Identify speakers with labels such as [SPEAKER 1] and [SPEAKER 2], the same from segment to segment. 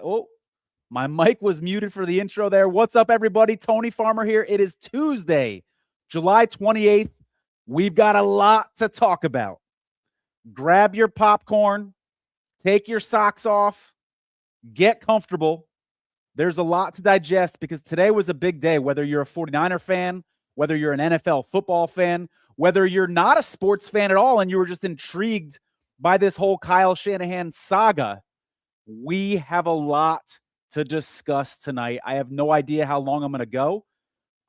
[SPEAKER 1] Oh, my mic was muted for the intro there. What's up, everybody? Tony Farmer here. It is Tuesday, July 28th. We've got a lot to talk about. Grab your popcorn, take your socks off, get comfortable. There's a lot to digest because today was a big day, whether you're a 49er fan, whether you're an NFL football fan, whether you're not a sports fan at all and you were just intrigued by this whole Kyle Shanahan saga. We have a lot to discuss tonight. I have no idea how long I'm going to go.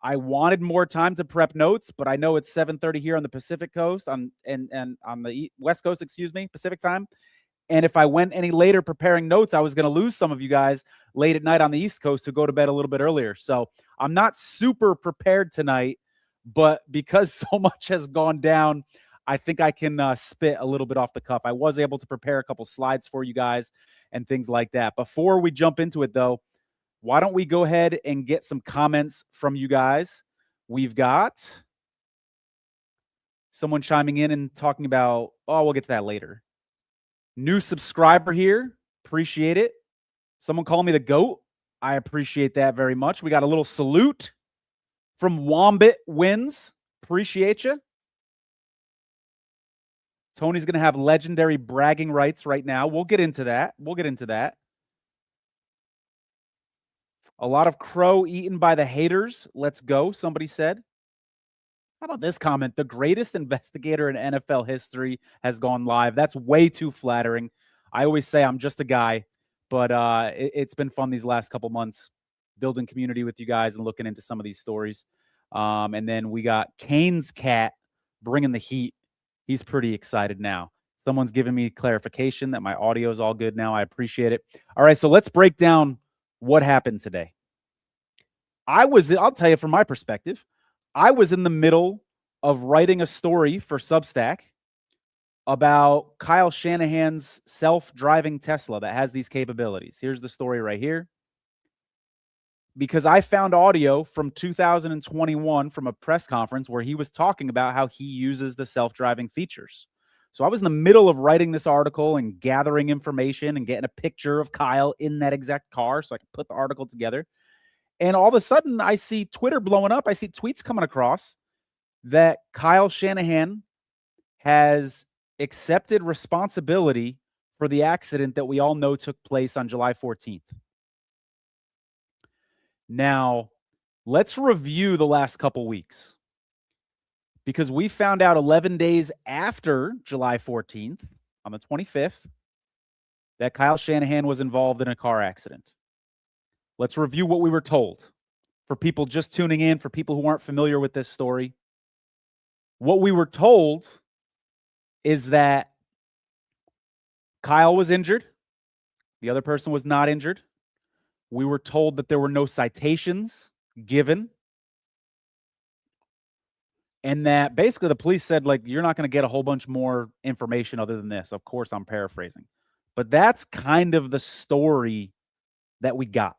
[SPEAKER 1] I wanted more time to prep notes, but I know it's 7:30 here on the Pacific Coast and on the West Coast, Pacific time. And if I went any later preparing notes, I was going to lose some of you guys late at night on the East Coast who go to bed a little bit earlier. So I'm not super prepared tonight, but because so much has gone down, I think I can spit a little bit off the cuff. I was able to prepare a couple slides for you guys and things like that. Before we jump into it, though, why don't we go ahead and get some comments from you guys? We've got someone chiming in and talking about, we'll get to that later. New subscriber here. Appreciate it. Someone calling me the GOAT. I appreciate that very much. We got a little salute from Wombit Wins. Appreciate you. Tony's going to have legendary bragging rights right now. We'll get into that. A lot of crow eaten by the haters. Let's go, somebody said. How about this comment? The greatest investigator in NFL history has gone live. That's way too flattering. I always say I'm just a guy, but it's been fun these last couple months building community with you guys and looking into some of these stories. And then we got Kane's cat bringing the heat. He's pretty excited now. Someone's giving me clarification that my audio is all good now. I appreciate it. All right, so let's break down what happened today. I'll tell you from my perspective, I was in the middle of writing a story for Substack about Kyle Shanahan's self-driving Tesla that has these capabilities. Here's the story right here. Because I found audio from 2021 from a press conference where he was talking about how he uses the self-driving features. So I was in the middle of writing this article and gathering information and getting a picture of Kyle in that exact car so I could put the article together. And all of a sudden, I see Twitter blowing up. I see tweets coming across that Kyle Shanahan has accepted responsibility for the accident that we all know took place on July 14th. Now, let's review the last couple weeks because we found out 11 days after July 14th, on the 25th, that Kyle Shanahan was involved in a car accident. Let's review what we were told. For people just tuning in, for people who aren't familiar with this story, what we were told is that Kyle was injured. The other person was not injured. We were told that there were no citations given. And that basically the police said, you're not going to get a whole bunch more information other than this. Of course, I'm paraphrasing. But that's kind of the story that we got.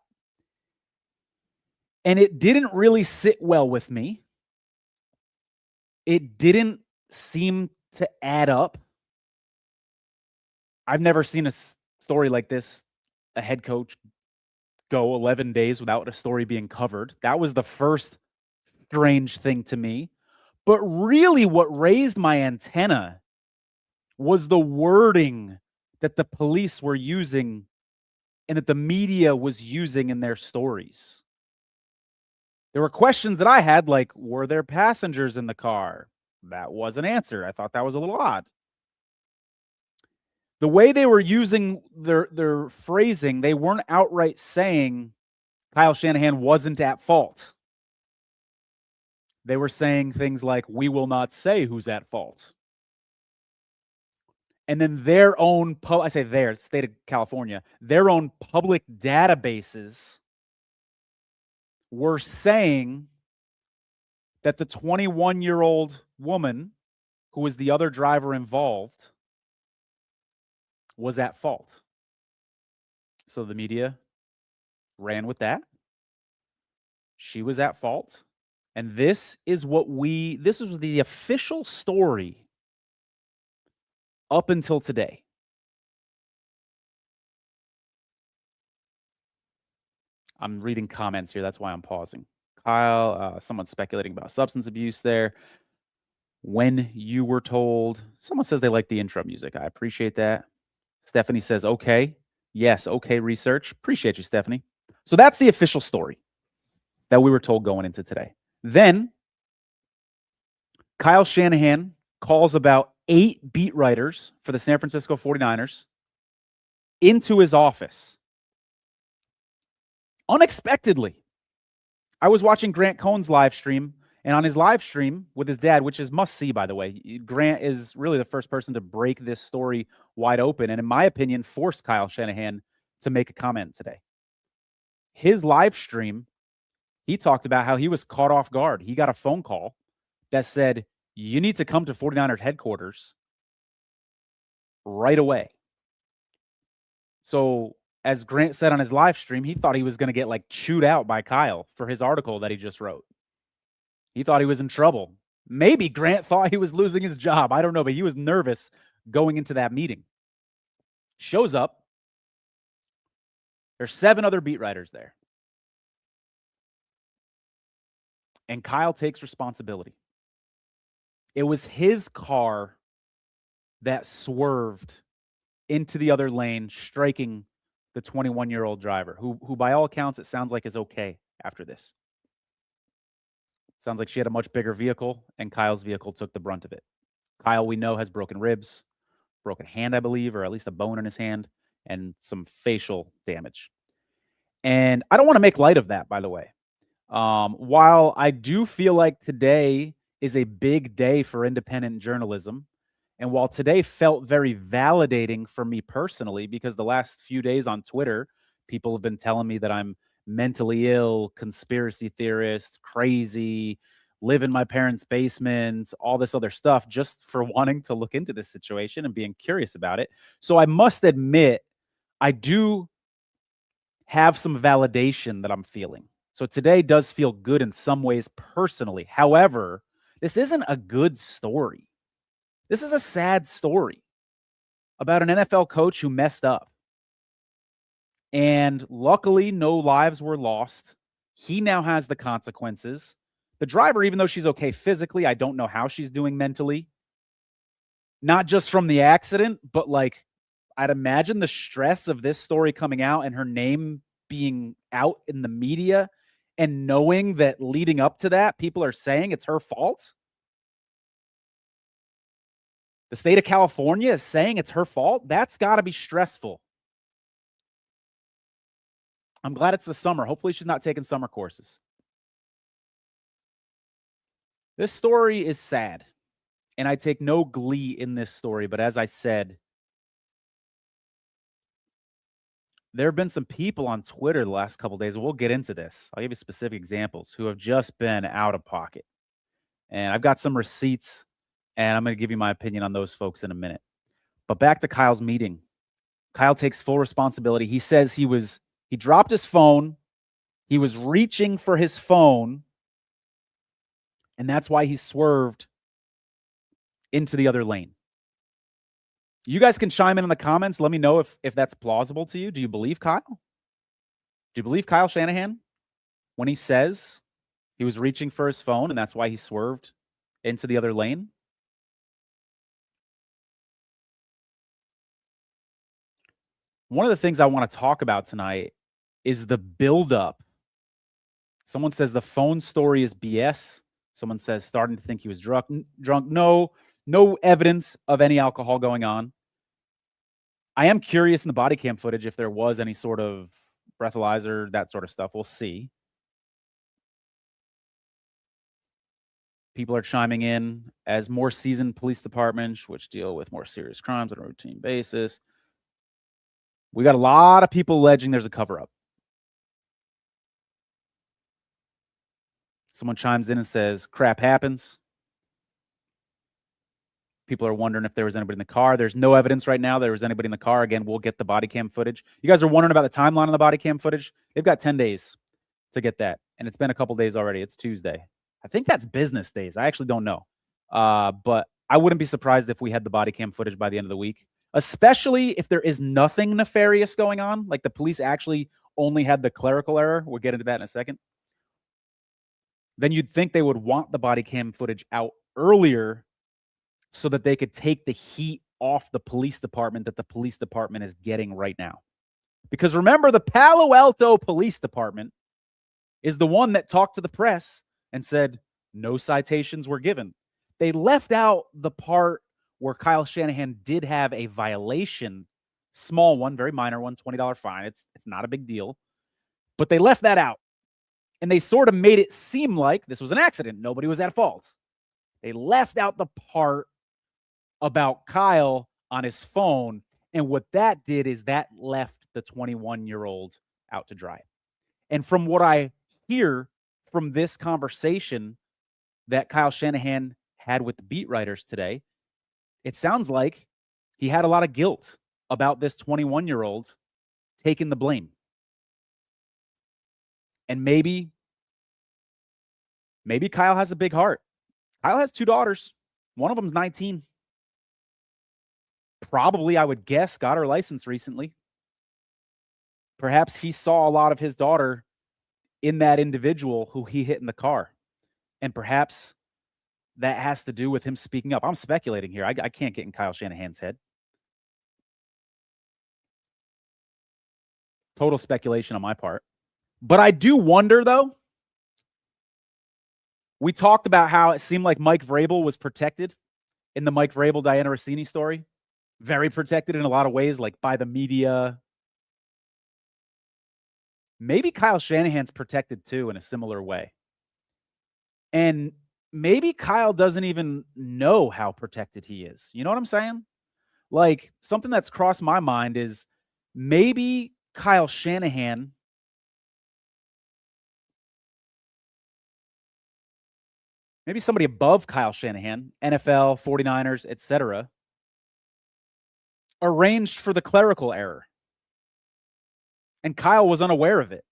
[SPEAKER 1] And it didn't really sit well with me. It didn't seem to add up. I've never seen a story like this, a head coach go 11 days without a story being covered. That was the first strange thing to me. But really what raised my antenna was the wording that the police were using and that the media was using in their stories. There were questions that I had, like, were there passengers in the car? That was an answer. I thought that was a little odd. The way they were using their phrasing, they weren't outright saying Kyle Shanahan wasn't at fault. They were saying things like, we will not say who's at fault. And then their own, state of California, their own public databases were saying that the 21-year-old woman who was the other driver involved was at fault. So the media ran with that. She was at fault. And this was the official story up until today. I'm reading comments here. That's why I'm pausing. Kyle, someone's speculating about substance abuse there. When you were told, someone says they like the intro music. I appreciate that. Stephanie says, okay. Yes, okay, research. Appreciate you, Stephanie. So that's the official story that we were told going into today. Then Kyle Shanahan calls about 8 beat writers for the San Francisco 49ers into his office. Unexpectedly. I was watching Grant Cohn's live stream, and on his live stream with his dad, which is must see, by the way, Grant is really the first person to break this story wide open, and in my opinion, forced Kyle Shanahan to make a comment today. His live stream, he talked about how he was caught off guard. He got a phone call that said, you need to come to 49ers headquarters right away. So as Grant said on his live stream, he thought he was going to get like chewed out by Kyle for his article that he just wrote. He thought he was in trouble. Maybe Grant thought he was losing his job. I don't know, but he was nervous going into that meeting. Shows up. There's 7 other beat writers there. And Kyle takes responsibility. It was his car that swerved into the other lane, striking the 21-year-old driver, who by all accounts, it sounds like is okay after this. Sounds like she had a much bigger vehicle, and Kyle's vehicle took the brunt of it. Kyle, we know, has broken ribs, broken hand, I believe, or at least a bone in his hand, and some facial damage. And I don't want to make light of that, by the way. While I do feel like today is a big day for independent journalism, and while today felt very validating for me personally, because the last few days on Twitter, people have been telling me that I'm mentally ill, conspiracy theorist, crazy, live in my parents' basement, all this other stuff, just for wanting to look into this situation and being curious about it. So I must admit, I do have some validation that I'm feeling. So today does feel good in some ways personally. However, this isn't a good story. This is a sad story about an NFL coach who messed up. And luckily, no lives were lost. He now has the consequences. The driver, even though she's okay physically, I don't know how she's doing mentally. Not just from the accident, but like, I'd imagine the stress of this story coming out and her name being out in the media and knowing that leading up to that, people are saying it's her fault. The state of California is saying it's her fault. That's got to be stressful. I'm glad it's the summer. Hopefully she's not taking summer courses. This story is sad, and I take no glee in this story. But as I said, there have been some people on Twitter the last couple of days, and we'll get into this. I'll give you specific examples, who have just been out of pocket. And I've got some receipts, and I'm going to give you my opinion on those folks in a minute. But back to Kyle's meeting. Kyle takes full responsibility. He says he dropped his phone. He was reaching for his phone, and that's why he swerved into the other lane. You guys can chime in the comments. Let me know if that's plausible to you. Do you believe Kyle? Do you believe Kyle Shanahan when he says he was reaching for his phone and that's why he swerved into the other lane? One of the things I want to talk about tonight is the buildup. Someone says the phone story is BS. Someone says starting to think he was drunk. No evidence of any alcohol going on. I am curious in the body cam footage if there was any sort of breathalyzer, that sort of stuff. We'll see. People are chiming in as more seasoned police departments, which deal with more serious crimes on a routine basis. We got a lot of people alleging there's a cover-up. Someone chimes in and says, crap happens. People are wondering if there was anybody in the car. There's no evidence right now there was anybody in the car. Again, we'll get the body cam footage. You guys are wondering about the timeline on the body cam footage? They've got 10 days to get that. And it's been a couple days already. It's Tuesday. I think that's business days. I actually don't know. But I wouldn't be surprised if we had the body cam footage by the end of the week, especially if there is nothing nefarious going on. Like the police actually only had the clerical error, we'll get into that in a second, then you'd think they would want the body cam footage out earlier so that they could take the heat off the police department that the police department is getting right now. Because remember, the Palo Alto Police Department is the one that talked to the press and said no citations were given. They left out the part where Kyle Shanahan did have a violation, small one, very minor one, $20 fine. It's not a big deal. But they left that out. And they sort of made it seem like this was an accident. Nobody was at fault. They left out the part about Kyle on his phone. And what that did is that left the 21-year-old out to dry. And from what I hear from this conversation that Kyle Shanahan had with the beat writers today, it sounds like he had a lot of guilt about this 21-year-old taking the blame. And maybe Kyle has a big heart. Kyle has 2 daughters. One of them's 19. Probably, I would guess, got her license recently. Perhaps he saw a lot of his daughter in that individual who he hit in the car. And perhaps that has to do with him speaking up. I'm speculating here. I can't get in Kyle Shanahan's head. Total speculation on my part. But I do wonder, though. We talked about how it seemed like Mike Vrabel was protected in the Mike Vrabel, Diana Rossini story. Very protected in a lot of ways, like by the media. Maybe Kyle Shanahan's protected too in a similar way. And maybe Kyle doesn't even know how protected he is. You know what I'm saying? Like, something that's crossed my mind is maybe Kyle Shanahan maybe somebody above Kyle Shanahan, NFL, 49ers, etc., arranged for the clerical error. And Kyle was unaware of it.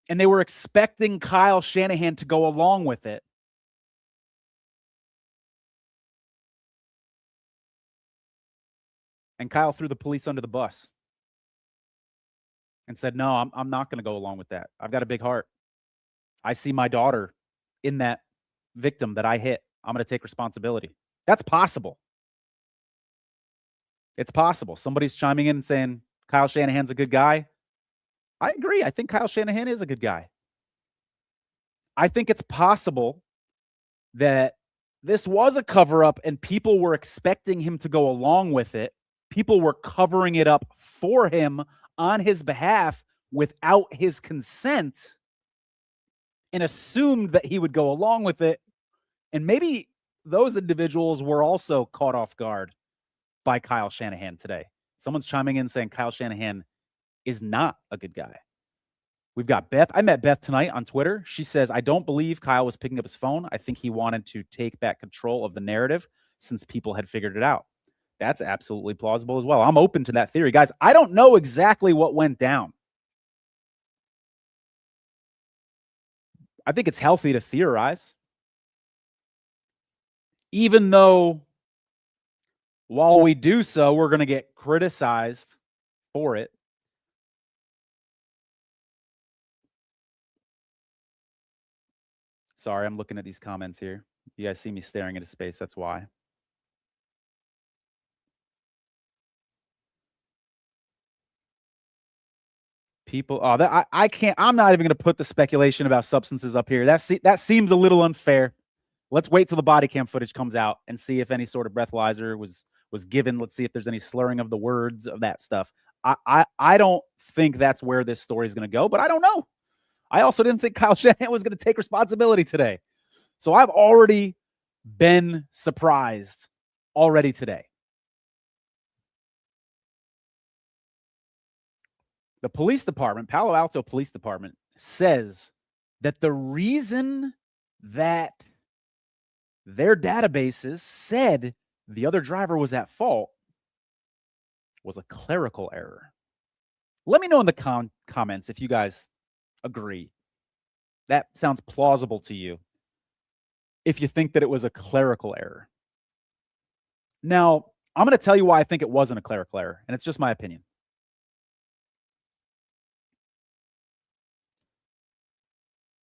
[SPEAKER 1] And they were expecting Kyle Shanahan to go along with it. And Kyle threw the police under the bus and said, no, I'm not going to go along with that. I've got a big heart. I see my daughter in that victim that I hit. I'm going to take responsibility. That's possible. It's possible. Somebody's chiming in and saying Kyle Shanahan's a good guy. I agree. I think Kyle Shanahan is a good guy. I think it's possible that this was a cover-up and people were expecting him to go along with it. People were covering it up for him on his behalf without his consent and assumed that he would go along with it. And maybe those individuals were also caught off guard by Kyle Shanahan today. Someone's chiming in saying Kyle Shanahan is not a good guy. We've got Beth. I met Beth tonight on Twitter. She says, I don't believe Kyle was picking up his phone. I think he wanted to take back control of the narrative since people had figured it out. That's absolutely plausible as well. I'm open to that theory. Guys, I don't know exactly what went down. I think it's healthy to theorize. Even though while we do so, we're going to get criticized for it. Sorry, I'm looking at these comments here. You guys see me staring into space. That's why. People, I can't. I'm not even going to put the speculation about substances up here. That seems a little unfair. Let's wait till the body cam footage comes out and see if any sort of breathalyzer was given. Let's see if there's any slurring of the words of that stuff. I don't think that's where this story is going to go, but I don't know. I also didn't think Kyle Shanahan was going to take responsibility today. So I've already been surprised already today. The police department, Palo Alto Police Department, says that the reason that their databases said the other driver was at fault was a clerical error. Let me know in the comments if you guys agree. That sounds plausible to you if you think that it was a clerical error. Now, I'm going to tell you why I think it wasn't a clerical error, and it's just my opinion.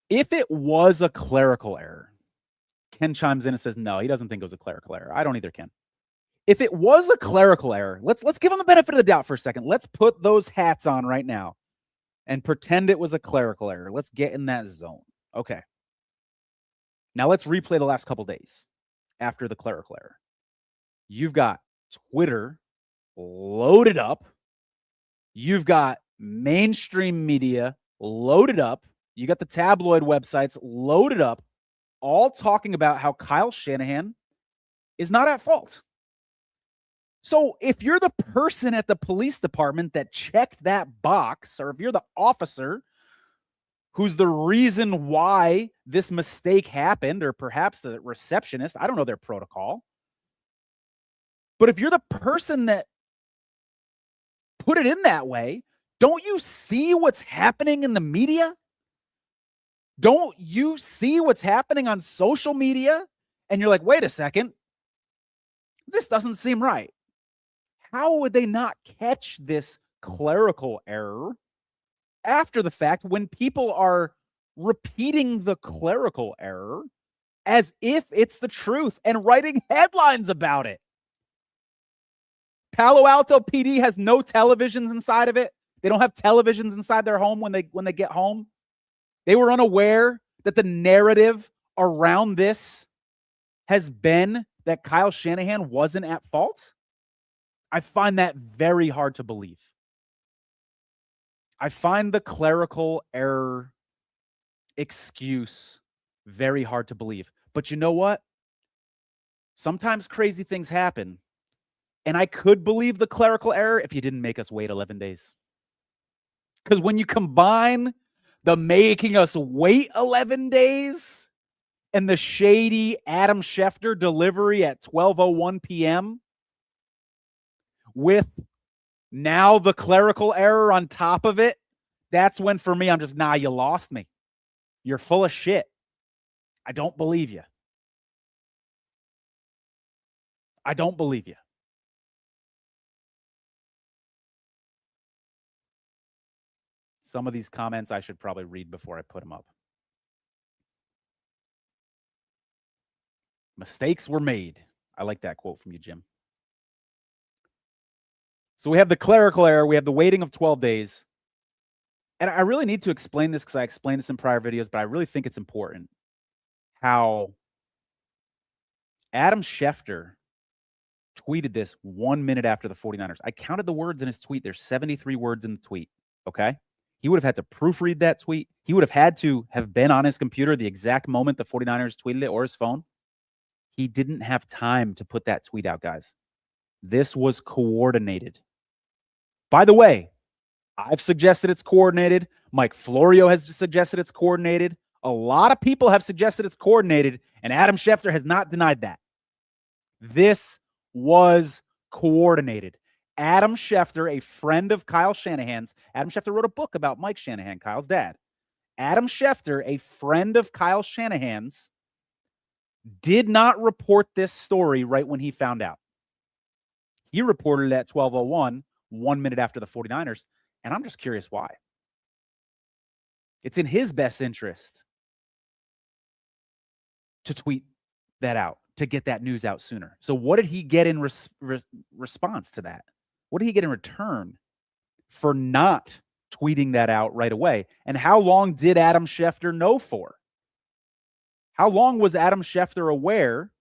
[SPEAKER 1] If it was a clerical error, Ken chimes in and says, no, he doesn't think it was a clerical error. I don't either, Ken. If it was a clerical error, let's give him the benefit of the doubt for a second. Let's put those hats on right now and pretend it was a clerical error. Let's get in that zone. Okay. Now let's replay the last couple days after the clerical error. You've got Twitter loaded up. You've got mainstream media loaded up. You got the tabloid websites loaded up, all talking about how Kyle Shanahan is not at fault. So if you're the person at the police department that checked that box, or if you're the officer who's the reason why this mistake happened, or perhaps the receptionist, I don't know their protocol. But if you're the person that put it in that way, don't you see what's happening in the media? Don't you see what's happening on social media? And you're like, wait a second, this doesn't seem right. How would they not catch this clerical error after the fact when people are repeating the clerical error as if it's the truth and writing headlines about it? Palo Alto PD has no televisions inside of it. They don't have televisions inside their home when they get home. They were unaware that the narrative around this has been that Kyle Shanahan wasn't at fault. I find that very hard to believe. I find the clerical error excuse very hard to believe. But you know what? Sometimes crazy things happen. And I could believe the clerical error if you didn't make us wait 11 days. Because when you combine the making us wait 11 days and the shady Adam Schefter delivery at 12:01 p.m. with now the clerical error on top of it, that's when for me, I'm just, nah, you lost me. You're full of shit. I don't believe you. I don't believe you. Some of these comments I should probably read before I put them up. Mistakes were made. I like that quote from you, Jim. So we have the clerical error. We have the waiting of 12 days. And I really need to explain this because I explained this in prior videos, but I really think it's important how Adam Schefter tweeted this 1 minute after the 49ers. I counted the words in his tweet. There's 73 words in the tweet, okay? He would have had to proofread that tweet. He would have had to have been on his computer the exact moment the 49ers tweeted it, or his phone. He didn't have time to put that tweet out, guys. This was coordinated. By the way, I've suggested it's coordinated. Mike Florio has suggested it's coordinated. A lot of people have suggested it's coordinated, and Adam Schefter has not denied that. This was coordinated. Adam Schefter, a friend of Kyle Shanahan's. Adam Schefter wrote a book about Mike Shanahan, Kyle's dad. Adam Schefter, a friend of Kyle Shanahan's, did not report this story right when he found out. He reported it at 12:01, 1 minute after the 49ers, and I'm just curious why. It's in his best interest to tweet that out, to get that news out sooner. So what did he get in response to that? What did he get in return for not tweeting that out right away? And how long did Adam Schefter know for? How long was Adam Schefter aware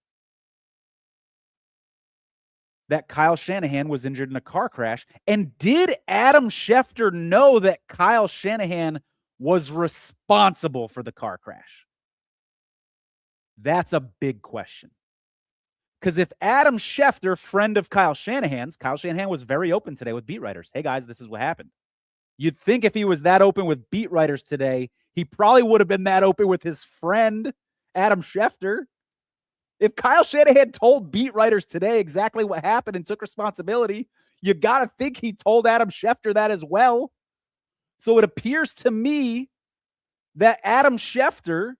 [SPEAKER 1] that Kyle Shanahan was injured in a car crash? And did Adam Schefter know that Kyle Shanahan was responsible for the car crash? That's a big question. Because if Adam Schefter, friend of Kyle Shanahan's, Kyle Shanahan was very open today with beat writers. Hey, guys, this is what happened. You'd think if he was that open with beat writers today, he probably would have been that open with his friend, Adam Schefter. If Kyle Shanahan told beat writers today exactly what happened and took responsibility, you got to think he told Adam Schefter that as well. So it appears to me that Adam Schefter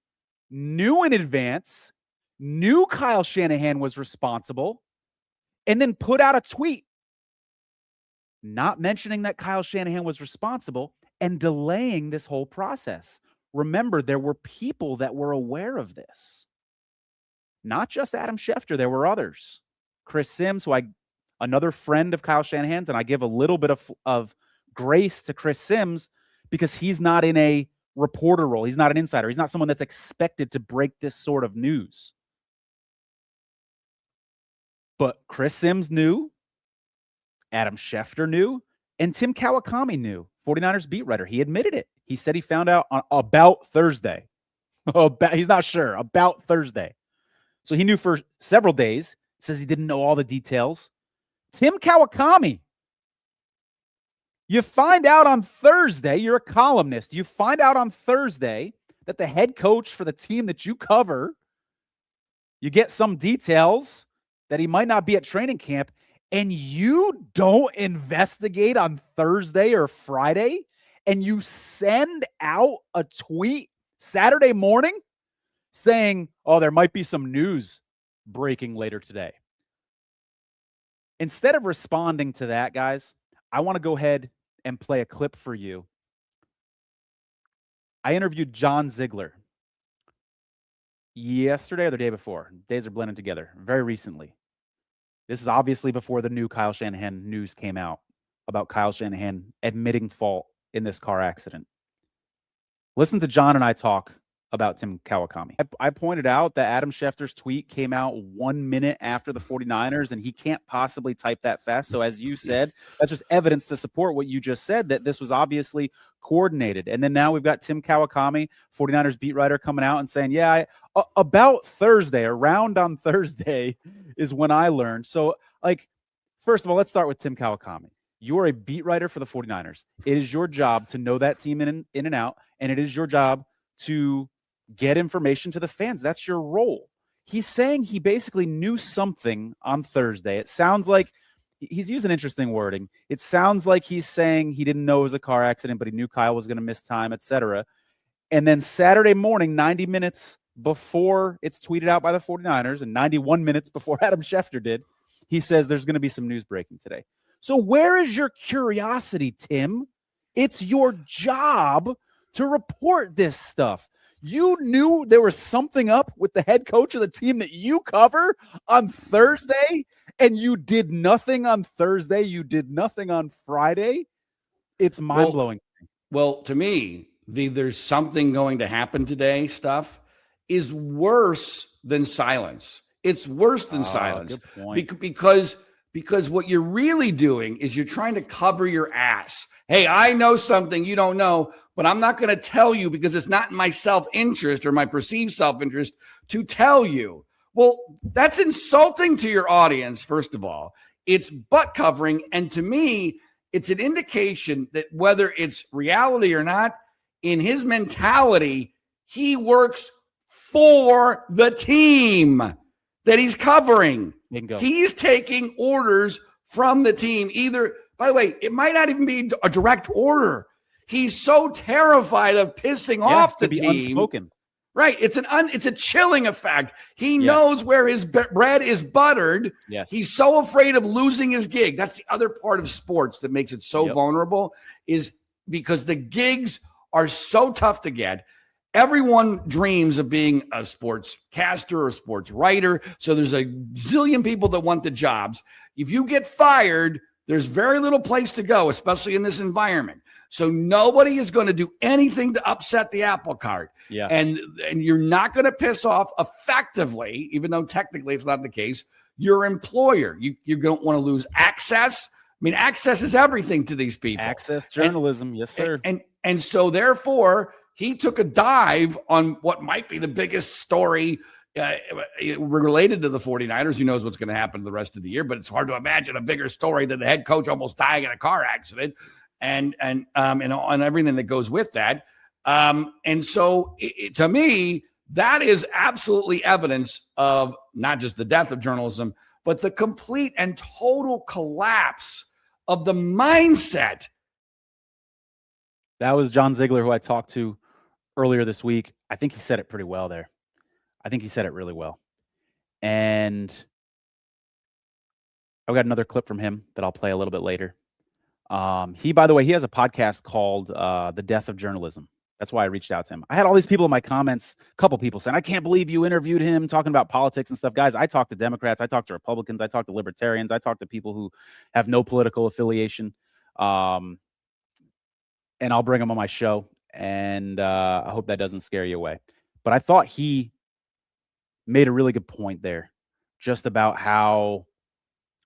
[SPEAKER 1] knew in advance, knew Kyle Shanahan was responsible, and then put out a tweet not mentioning that Kyle Shanahan was responsible and delaying this whole process. remember, there were people that were aware of this. Not just Adam Schefter, there were others. Chris Sims, another friend of Kyle Shanahan's, and I give a little bit of grace to Chris Sims because he's not in a reporter role. He's not an insider. He's not someone that's expected to break this sort of news. But Chris Sims knew, Adam Schefter knew, and Tim Kawakami knew, 49ers beat writer. He admitted it. He said he found out about Thursday. He's not sure, about Thursday. So he knew for several days. Says he didn't know all the details. Tim Kawakami. You find out on Thursday, you're a columnist. You find out on Thursday that the head coach for the team that you cover, you get some details that he might not be at training camp, and you don't investigate on Thursday or Friday, and you send out a tweet Saturday morning saying, oh, there might be some news breaking later today. Instead of responding to that, guys, I want to go ahead and play a clip for you. I interviewed John Ziegler yesterday or the day before. Days are blending together. Very recently. This is obviously before the new Kyle Shanahan news came out about Kyle Shanahan admitting fault in this car accident. Listen to John and I talk about Tim Kawakami. I pointed out that Adam Schefter's tweet came out 1 minute after the 49ers, and he can't possibly type that fast. So as you said, that's just evidence to support what you just said, that this was obviously coordinated. And then now we've got Tim Kawakami, 49ers beat writer, coming out and saying, yeah, about Thursday, around on Thursday is when I learned. So, first of all, let's start with Tim Kawakami. You are a beat writer for the 49ers. It is your job to know that team in and out, and it is your job to get information to the fans. That's your role. He's saying he basically knew something on Thursday. It sounds like he's using interesting wording. It sounds like he's saying he didn't know it was a car accident, but he knew Kyle was going to miss time, etc. And then Saturday morning, 90 minutes before it's tweeted out by the 49ers and 91 minutes before Adam Schefter did, he says there's going to be some news breaking today. So where is your curiosity, Tim? It's your job to report this stuff. You knew there was something up with the head coach of the team that you cover on Thursday, and you did nothing on Thursday. You did nothing on Friday. It's mind-blowing.
[SPEAKER 2] Well, to me, there's something going to happen today stuff is worse than silence. It's worse than silence.
[SPEAKER 1] Good point.
[SPEAKER 2] Because what you're really doing is you're trying to cover your ass. Hey, I know something you don't know, but I'm not going to tell you because it's not in my self-interest or my perceived self-interest to tell you. Well, that's insulting to your audience, first of all. It's butt covering. And to me, it's an indication that whether it's reality or not, in his mentality, he works for the team that he's covering.
[SPEAKER 1] Bingo.
[SPEAKER 2] He's taking orders from the team. Either, by the way, it might not even be a direct order. He's so terrified of pissing off the team.
[SPEAKER 1] Unspoken.
[SPEAKER 2] Right. It's a chilling effect. He knows where his bread is buttered.
[SPEAKER 1] Yes.
[SPEAKER 2] He's so afraid of losing his gig. That's the other part of sports that makes it so vulnerable, is because the gigs are so tough to get. Everyone dreams of being a sportscaster or a sports writer. So there's a zillion people that want the jobs. If you get fired, there's very little place to go, especially in this environment. So nobody is going to do anything to upset the apple cart.
[SPEAKER 1] Yeah.
[SPEAKER 2] And you're not going to piss off effectively, even though technically it's not the case, your employer. You don't want to lose access. I mean, access is everything to these people.
[SPEAKER 1] Access journalism. Yes, sir.
[SPEAKER 2] And so therefore, he took a dive on what might be the biggest story related to the 49ers. Who knows what's going to happen the rest of the year, but it's hard to imagine a bigger story than the head coach almost dying in a car accident and everything that goes with that. And so to me, that is absolutely evidence of not just the death of journalism, but the complete and total collapse of the mindset.
[SPEAKER 1] That was John Ziegler, who I talked to earlier this week. I think he said it pretty well there. I think he said it really well. And I've got another clip from him that I'll play a little bit later. By the way, he has a podcast called The Death of Journalism. That's why I reached out to him. I had all these people in my comments, a couple people saying, I can't believe you interviewed him talking about politics and stuff. Guys, I talk to Democrats, I talk to Republicans, I talk to libertarians, I talk to people who have no political affiliation. And I'll bring them on my show. And I hope that doesn't scare you away. But I thought he made a really good point there just about how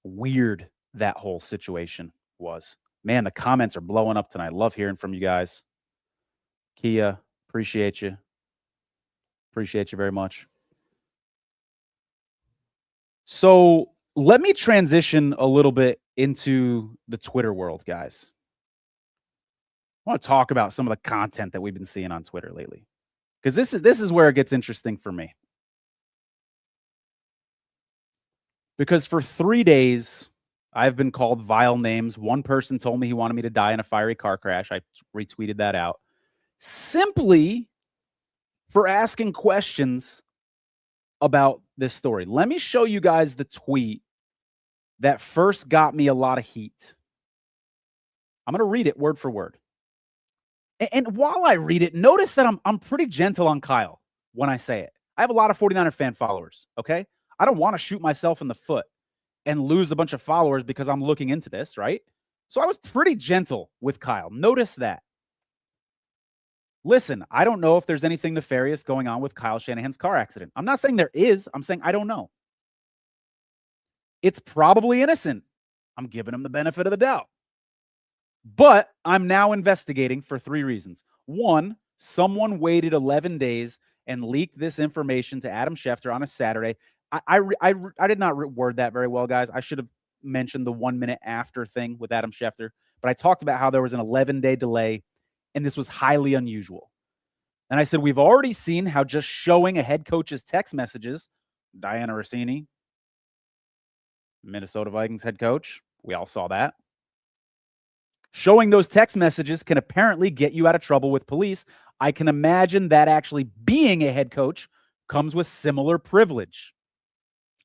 [SPEAKER 1] weird that whole situation was. Man, the comments are blowing up tonight. Love hearing from you guys. Kia, appreciate you. Appreciate you very much. So let me transition a little bit into the Twitter world, guys. I want to talk about some of the content that we've been seeing on Twitter lately, because this is where it gets interesting for me. Because for 3 days, I've been called vile names. One person told me he wanted me to die in a fiery car crash. I retweeted that out simply for asking questions about this story. Let me show you guys the tweet that first got me a lot of heat. I'm going to read it word for word. And while I read it, notice that I'm pretty gentle on Kyle when I say it. I have a lot of 49er fan followers, okay? I don't want to shoot myself in the foot and lose a bunch of followers because I'm looking into this, right? So I was pretty gentle with Kyle. Notice that. Listen, I don't know if there's anything nefarious going on with Kyle Shanahan's car accident. I'm not saying there is. I'm saying I don't know. It's probably innocent. I'm giving him the benefit of the doubt. But I'm now investigating for 3 reasons. One, someone waited 11 days and leaked this information to Adam Schefter on a Saturday. I did not word that very well, guys. I should have mentioned the 1 minute after thing with Adam Schefter. But I talked about how there was an 11-day delay, and this was highly unusual. And I said, we've already seen how just showing a head coach's text messages, Diana Rossini, Minnesota Vikings head coach, we all saw that. Showing those text messages can apparently get you out of trouble with police. I can imagine that actually being a head coach comes with similar privilege.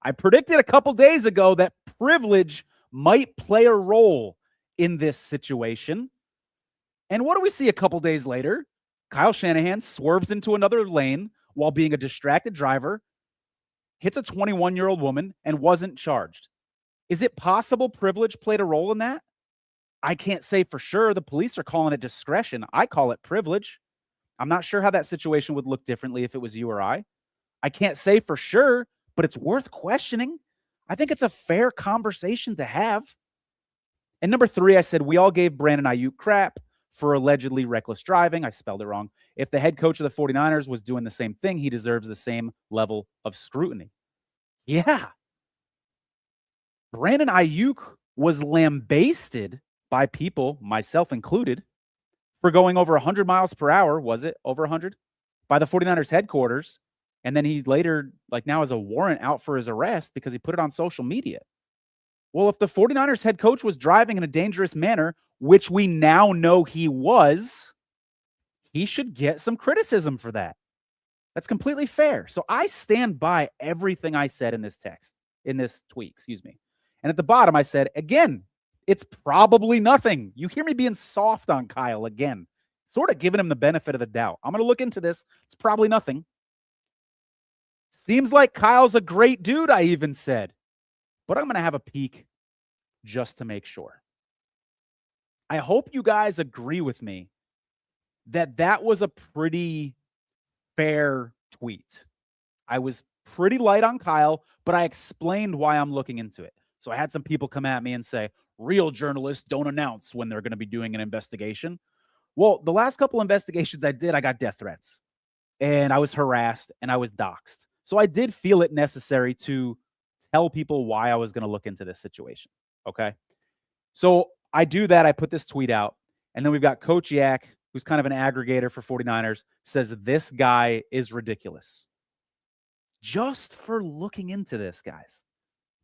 [SPEAKER 1] I predicted a couple days ago that privilege might play a role in this situation. And what do we see a couple days later? Kyle Shanahan swerves into another lane while being a distracted driver, hits a 21-year-old woman, and wasn't charged. Is it possible privilege played a role in that? I can't say for sure. The police are calling it discretion. I call it privilege. I'm not sure how that situation would look differently if it was you or I. I can't say for sure, but it's worth questioning. I think it's a fair conversation to have. And number 3, I said we all gave Brandon Ayuk crap for allegedly reckless driving. I spelled it wrong. If the head coach of the 49ers was doing the same thing, he deserves the same level of scrutiny. Yeah. Brandon Ayuk was lambasted by people, myself included, for going over 100 miles per hour, was it? Over 100? By the 49ers headquarters. And then he later, now has a warrant out for his arrest because he put it on social media. Well, if the 49ers head coach was driving in a dangerous manner, which we now know he was, he should get some criticism for that. That's completely fair. So I stand by everything I said in this tweet, excuse me. And at the bottom, I said, again, it's probably nothing. You hear me being soft on Kyle again, sort of giving him the benefit of the doubt. I'm going to look into this. It's probably nothing. Seems like Kyle's a great dude, I even said. But I'm going to have a peek just to make sure. I hope you guys agree with me that was a pretty fair tweet. I was pretty light on Kyle, but I explained why I'm looking into it. So I had some people come at me and say, real journalists don't announce when they're going to be doing an investigation. Well, the last couple investigations I did, I got death threats and I was harassed and I was doxxed. So I did feel it necessary to tell people why I was going to look into this situation. Okay. So I do that. I put this tweet out, and then we've got Coach Yak, who's kind of an aggregator for 49ers, says this guy is ridiculous. Just for looking into this, guys.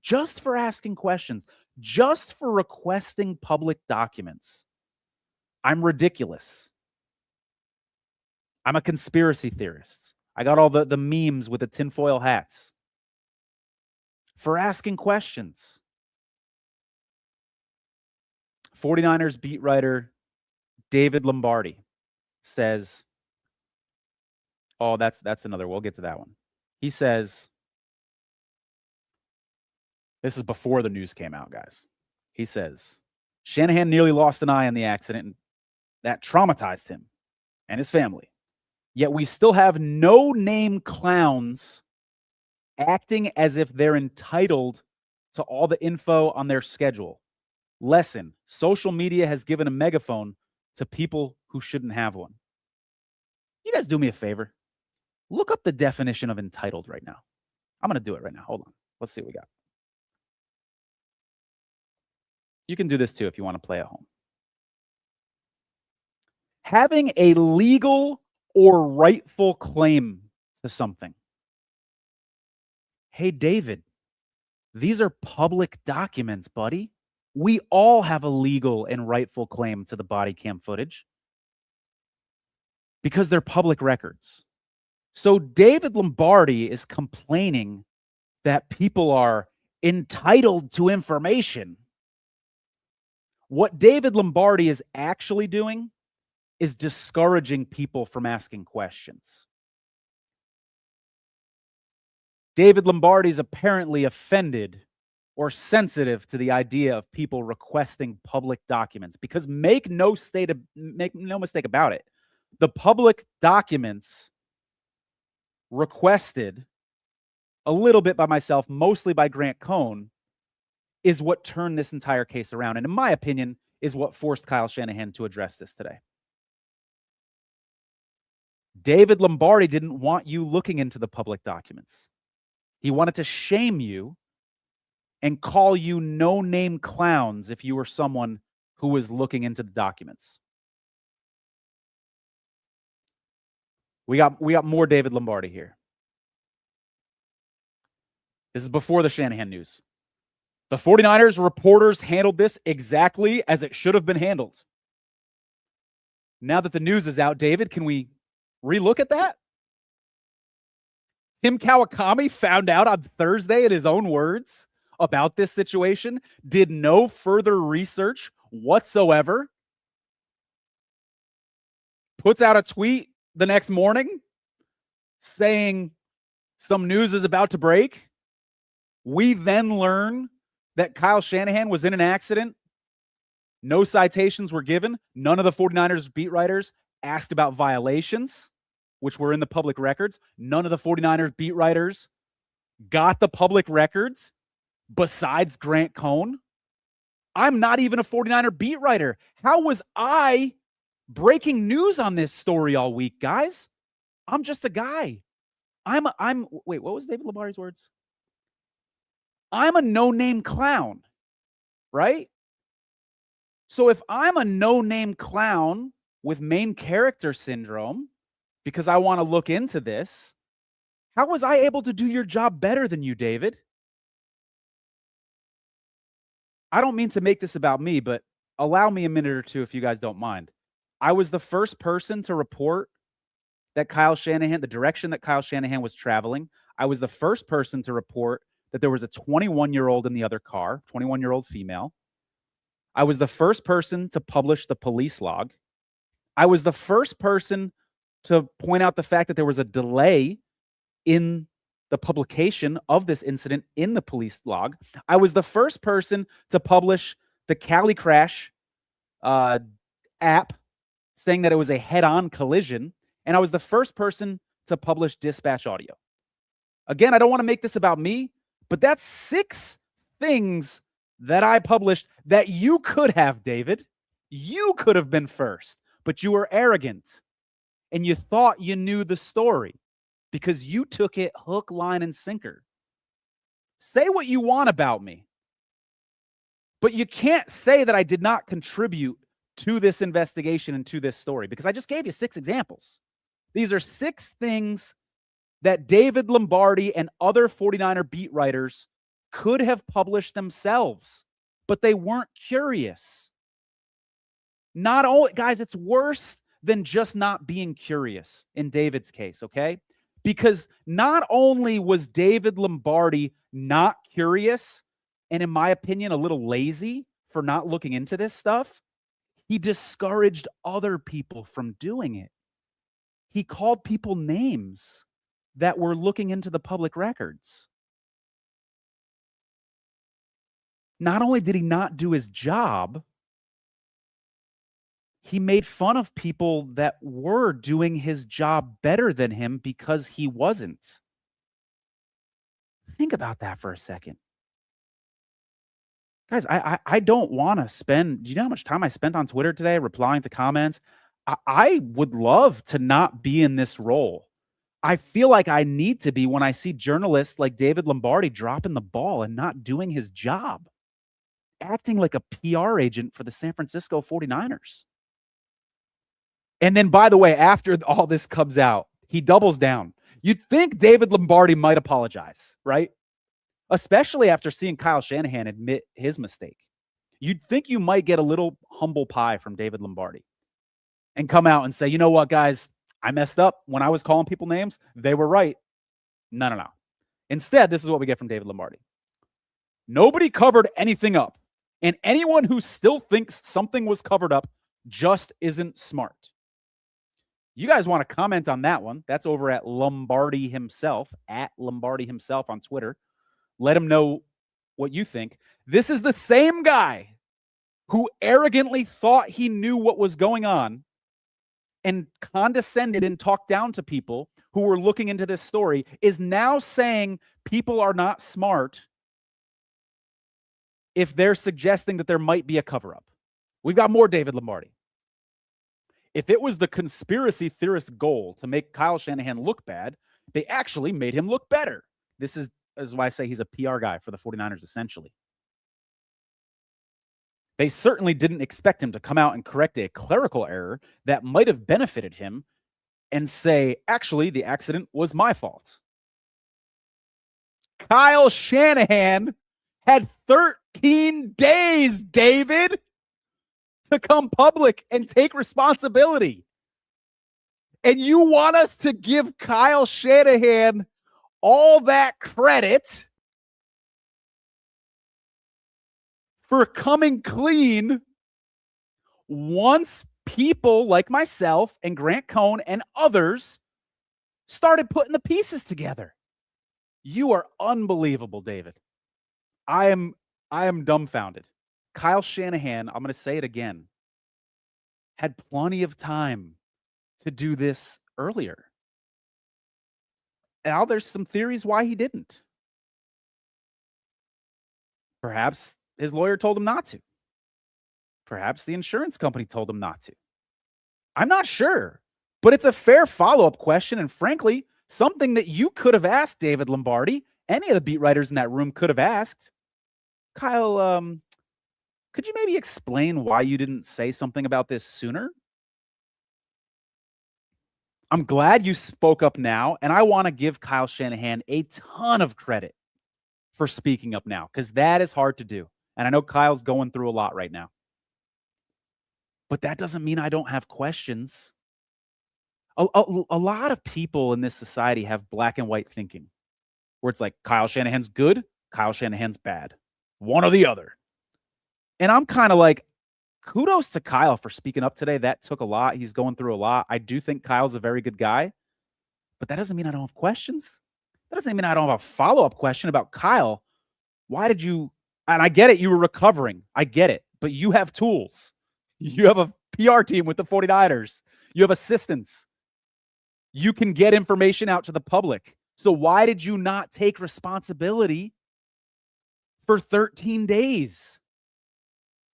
[SPEAKER 1] Just for asking questions. Just for requesting public documents. I'm ridiculous. I'm a conspiracy theorist. I got all the memes with the tinfoil hats. For asking questions. 49ers beat writer David Lombardi says, Oh, that's another. We'll get to that one. He says, this is before the news came out, guys. He says, Shanahan nearly lost an eye in the accident, and that traumatized him and his family. Yet we still have no-name clowns acting as if they're entitled to all the info on their schedule. Lesson: social media has given a megaphone to people who shouldn't have one. You guys do me a favor. Look up the definition of entitled right now. I'm going to do it right now. Hold on. Let's see what we got. You can do this too if you want to play at home. Having a legal or rightful claim to something. Hey, David, these are public documents, buddy. We all have a legal and rightful claim to the body cam footage because they're public records. So David Lombardi is complaining that people are entitled to information. What David Lombardi is actually doing is discouraging people from asking questions. David Lombardi is apparently offended or sensitive to the idea of people requesting public documents because make no mistake about it. The public documents requested a little bit by myself, mostly by Grant Cohn, is what turned this entire case around. And in my opinion, is what forced Kyle Shanahan to address this today. David Lombardi didn't want you looking into the public documents. He wanted to shame you and call you no-name clowns if you were someone who was looking into the documents. We got more David Lombardi here. This is before the Shanahan news. The 49ers reporters handled this exactly as it should have been handled. Now that the news is out, David, can we relook at that? Tim Kawakami found out on Thursday in his own words about this situation, did no further research whatsoever, puts out a tweet the next morning saying some news is about to break. We then learn that Kyle Shanahan was in an accident. No citations were given. None of the 49ers beat writers asked about violations, which were in the public records. None of the 49ers beat writers got the public records besides Grant Cohn. I'm not even a 49er beat writer. How was I breaking news on this story all week, guys? I'm just a guy. Wait, what was David Lombardi's words? I'm a no-name clown, right? So if I'm a no-name clown with main character syndrome because I want to look into this, how was I able to do your job better than you, David? I don't mean to make this about me, but allow me a minute or two if you guys don't mind. I was the first person to report that Kyle Shanahan, the direction that Kyle Shanahan was traveling. I was the first person to report that there was a 21-year-old in the other car, 21-year-old female. I was the first person to publish the police log. I was the first person to point out the fact that there was a delay in the publication of this incident in the police log. I was the first person to publish the Cali Crash app saying that it was a head-on collision. And I was the first person to publish dispatch audio. Again, I don't want to make this about me, but that's 6 things that I published that you could have, David. You could have been first, but you were arrogant and you thought you knew the story because you took it hook, line, and sinker. Say what you want about me, but you can't say that I did not contribute to this investigation and to this story because I just gave you 6 examples. These are 6 things that David Lombardi and other 49er beat writers could have published themselves, but they weren't curious. Not only, guys, it's worse than just not being curious in David's case, okay? Because not only was David Lombardi not curious, and in my opinion, a little lazy for not looking into this stuff, he discouraged other people from doing it. he called people names that were looking into the public records. Not only did he not do his job, he made fun of people that were doing his job better than him because he wasn't. Think about that for a second. Guys, I don't want to spend. Do you know how much time I spent on Twitter today replying to comments? I would love to not be in this role. I feel like I need to be when I see journalists like David Lombardi dropping the ball and not doing his job, acting like a PR agent for the San Francisco 49ers. And then, by the way, after all this comes out, he doubles down. You'd think David Lombardi might apologize, right? Especially after seeing Kyle Shanahan admit his mistake. You'd think you might get a little humble pie from David Lombardi and come out and say, you know what, guys, I messed up. When I was calling people names, they were right. No. Instead, this is what we get from David Lombardi. Nobody covered anything up. And anyone who still thinks something was covered up just isn't smart. You guys want to comment on that one? That's over at Lombardi himself, on Twitter. Let him know what you think. This is the same guy who arrogantly thought he knew what was going on and condescended and talked down to people who were looking into this story, is now saying people are not smart if they're suggesting that there might be a cover-up. We've got more David Lombardi. If it was the conspiracy theorist's goal to make Kyle Shanahan look bad, they actually made him look better. This is why I say he's a PR guy for the 49ers, essentially. They certainly didn't expect him to come out and correct a clerical error that might have benefited him and say, actually, the accident was my fault. Kyle Shanahan had 13 days, David, to come public and take responsibility. And you want us to give Kyle Shanahan all that credit for coming clean once people like myself and Grant Cohn and others started putting the pieces together. You are unbelievable, David. I am dumbfounded. Kyle Shanahan, I'm going to say it again, had plenty of time to do this earlier. Now there's some theories why he didn't. Perhaps his lawyer told him not to. Perhaps the insurance company told him not to. I'm not sure, but it's a fair follow-up question, and frankly, something that you could have asked David Lombardi. Any of the beat writers in that room could have asked. Kyle, could you maybe explain why you didn't say something about this sooner? I'm glad you spoke up now, and I want to give Kyle Shanahan a ton of credit for speaking up now, because that is hard to do. And I know Kyle's going through a lot right now. But that doesn't mean I don't have questions. A lot of people in this society have black and white thinking, where it's like Kyle Shanahan's good, Kyle Shanahan's bad. One or the other. And I'm kind of like, kudos to Kyle for speaking up today. That took a lot. He's going through a lot. I do think Kyle's a very good guy, but that doesn't mean I don't have questions. That doesn't mean I don't have a follow-up question about Kyle. Why did you, and I get it, you were recovering. I get it, but you have tools. You have a PR team with the 49ers. You have assistants. You can get information out to the public. So why did you not take responsibility for 13 days?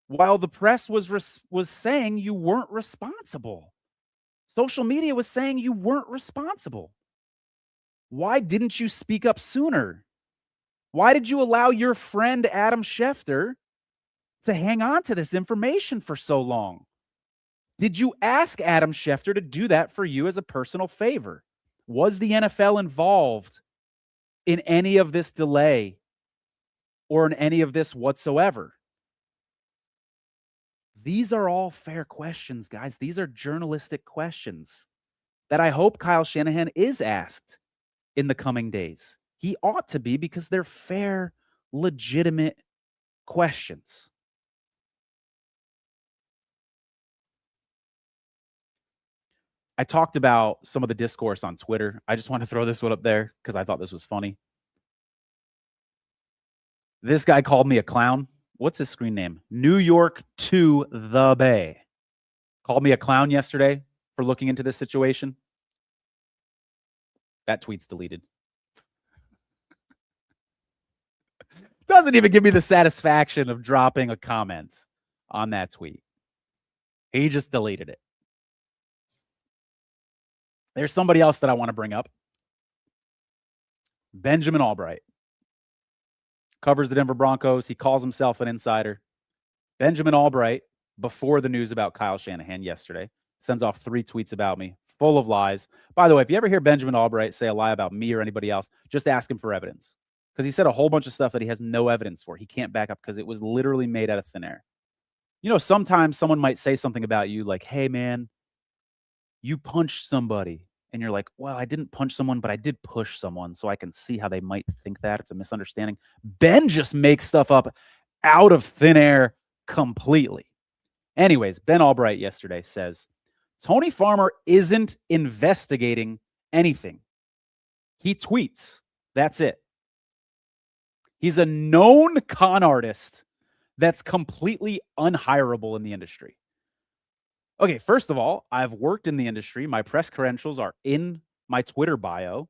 [SPEAKER 1] While the press was saying you weren't responsible. Social media was saying you weren't responsible. Why didn't you speak up sooner? Why did you allow your friend Adam Schefter to hang on to this information for so long? Did you ask Adam Schefter to do that for you as a personal favor? Was the NFL involved in any of this delay or in any of this whatsoever? These are all fair questions, guys. These are journalistic questions that I hope Kyle Shanahan is asked in the coming days. He ought to be, because they're fair, legitimate questions. I talked about some of the discourse on Twitter. I just want to throw this one up there because I thought this was funny. This guy called me a clown. What's his screen name? New York to the Bay. Called me a clown yesterday for looking into this situation. That tweet's deleted. Doesn't even give me the satisfaction of dropping a comment on that tweet. He just deleted it. There's somebody else that I want to bring up. Benjamin Albright covers the Denver Broncos. He calls himself an insider. Benjamin Albright, before the news about Kyle Shanahan yesterday, sends off 3 tweets about me, full of lies. By the way, if you ever hear Benjamin Albright say a lie about me or anybody else, just ask him for evidence. Because he said a whole bunch of stuff that he has no evidence for. He can't back up because it was literally made out of thin air. You know, sometimes someone might say something about you like, hey, man, you punched somebody. And you're like, well, I didn't punch someone, but I did push someone. So I can see how they might think that. It's a misunderstanding. Ben just makes stuff up out of thin air completely. Anyways, Ben Albright yesterday says, Tony Farmer isn't investigating anything. He tweets. That's it. He's a known con artist that's completely unhireable in the industry. Okay, first of all, I've worked in the industry. My press credentials are in my Twitter bio.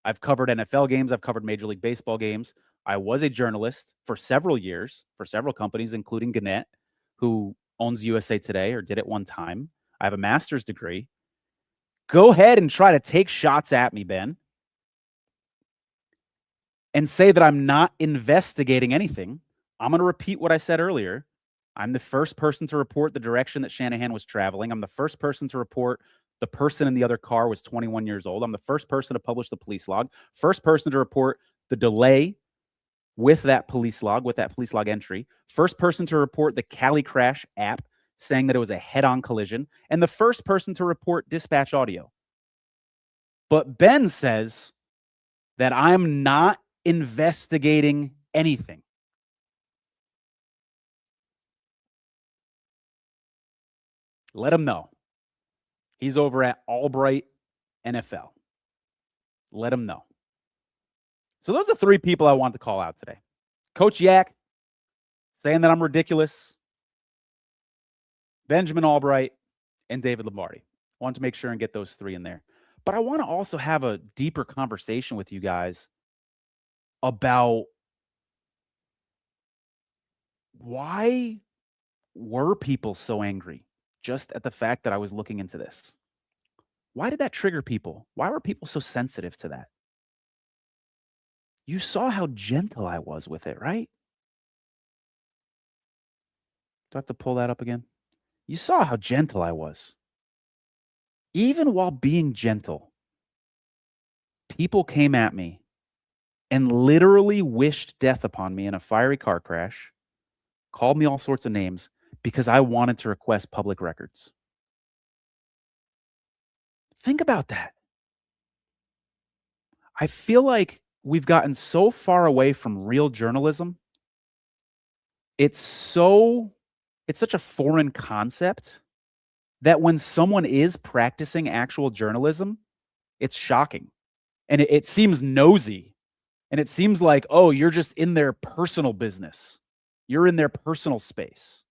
[SPEAKER 1] I've covered NFL games. I've covered Major League Baseball games. I was a journalist for several years for several companies, including Gannett, who owns USA Today or did at one time. I have a master's degree. Go ahead and try to take shots at me, Ben, and say that I'm not investigating anything. I'm going to repeat what I said earlier. I'm the first person to report the direction that Shanahan was traveling. I'm the first person to report the person in the other car was 21 years old. I'm the first person to publish the police log, first person to report the delay with that police log entry, first person to report the Cali Crash app saying that it was a head-on collision, and the first person to report dispatch audio. But Ben says that I'm not investigating anything. Let him know. He's over at Albright NFL. Let him know. So those are 3 people I want to call out today. Coach Yak saying that I'm ridiculous. Benjamin Albright and David Lombardi. I want to make sure and get those 3 in there. But I want to also have a deeper conversation with you guys about why were people so angry just at the fact that I was looking into this? Why did that trigger people? Why were people so sensitive to that? You saw how gentle I was with it, right? Do I have to pull that up again? You saw how gentle I was. Even while being gentle, people came at me and literally wished death upon me in a fiery car crash, called me all sorts of names because I wanted to request public records. Think about that. I feel like we've gotten so far away from real journalism. It's such a foreign concept that when someone is practicing actual journalism, it's shocking. And it seems nosy. And it seems like, oh, you're just in their personal business. You're in their personal space.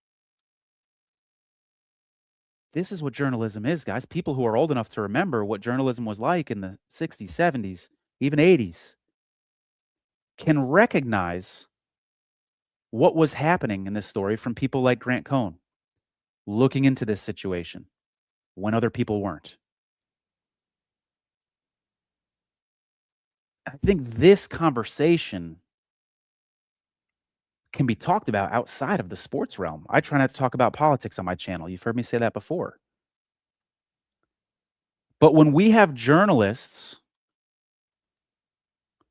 [SPEAKER 1] This is what journalism is, guys. People who are old enough to remember what journalism was like in the 60s, 70s, even 80s, can recognize what was happening in this story from people like Grant Cohn looking into this situation when other people weren't. I think this conversation can be talked about outside of the sports realm. I try not to talk about politics on my channel. You've heard me say that before. But when we have journalists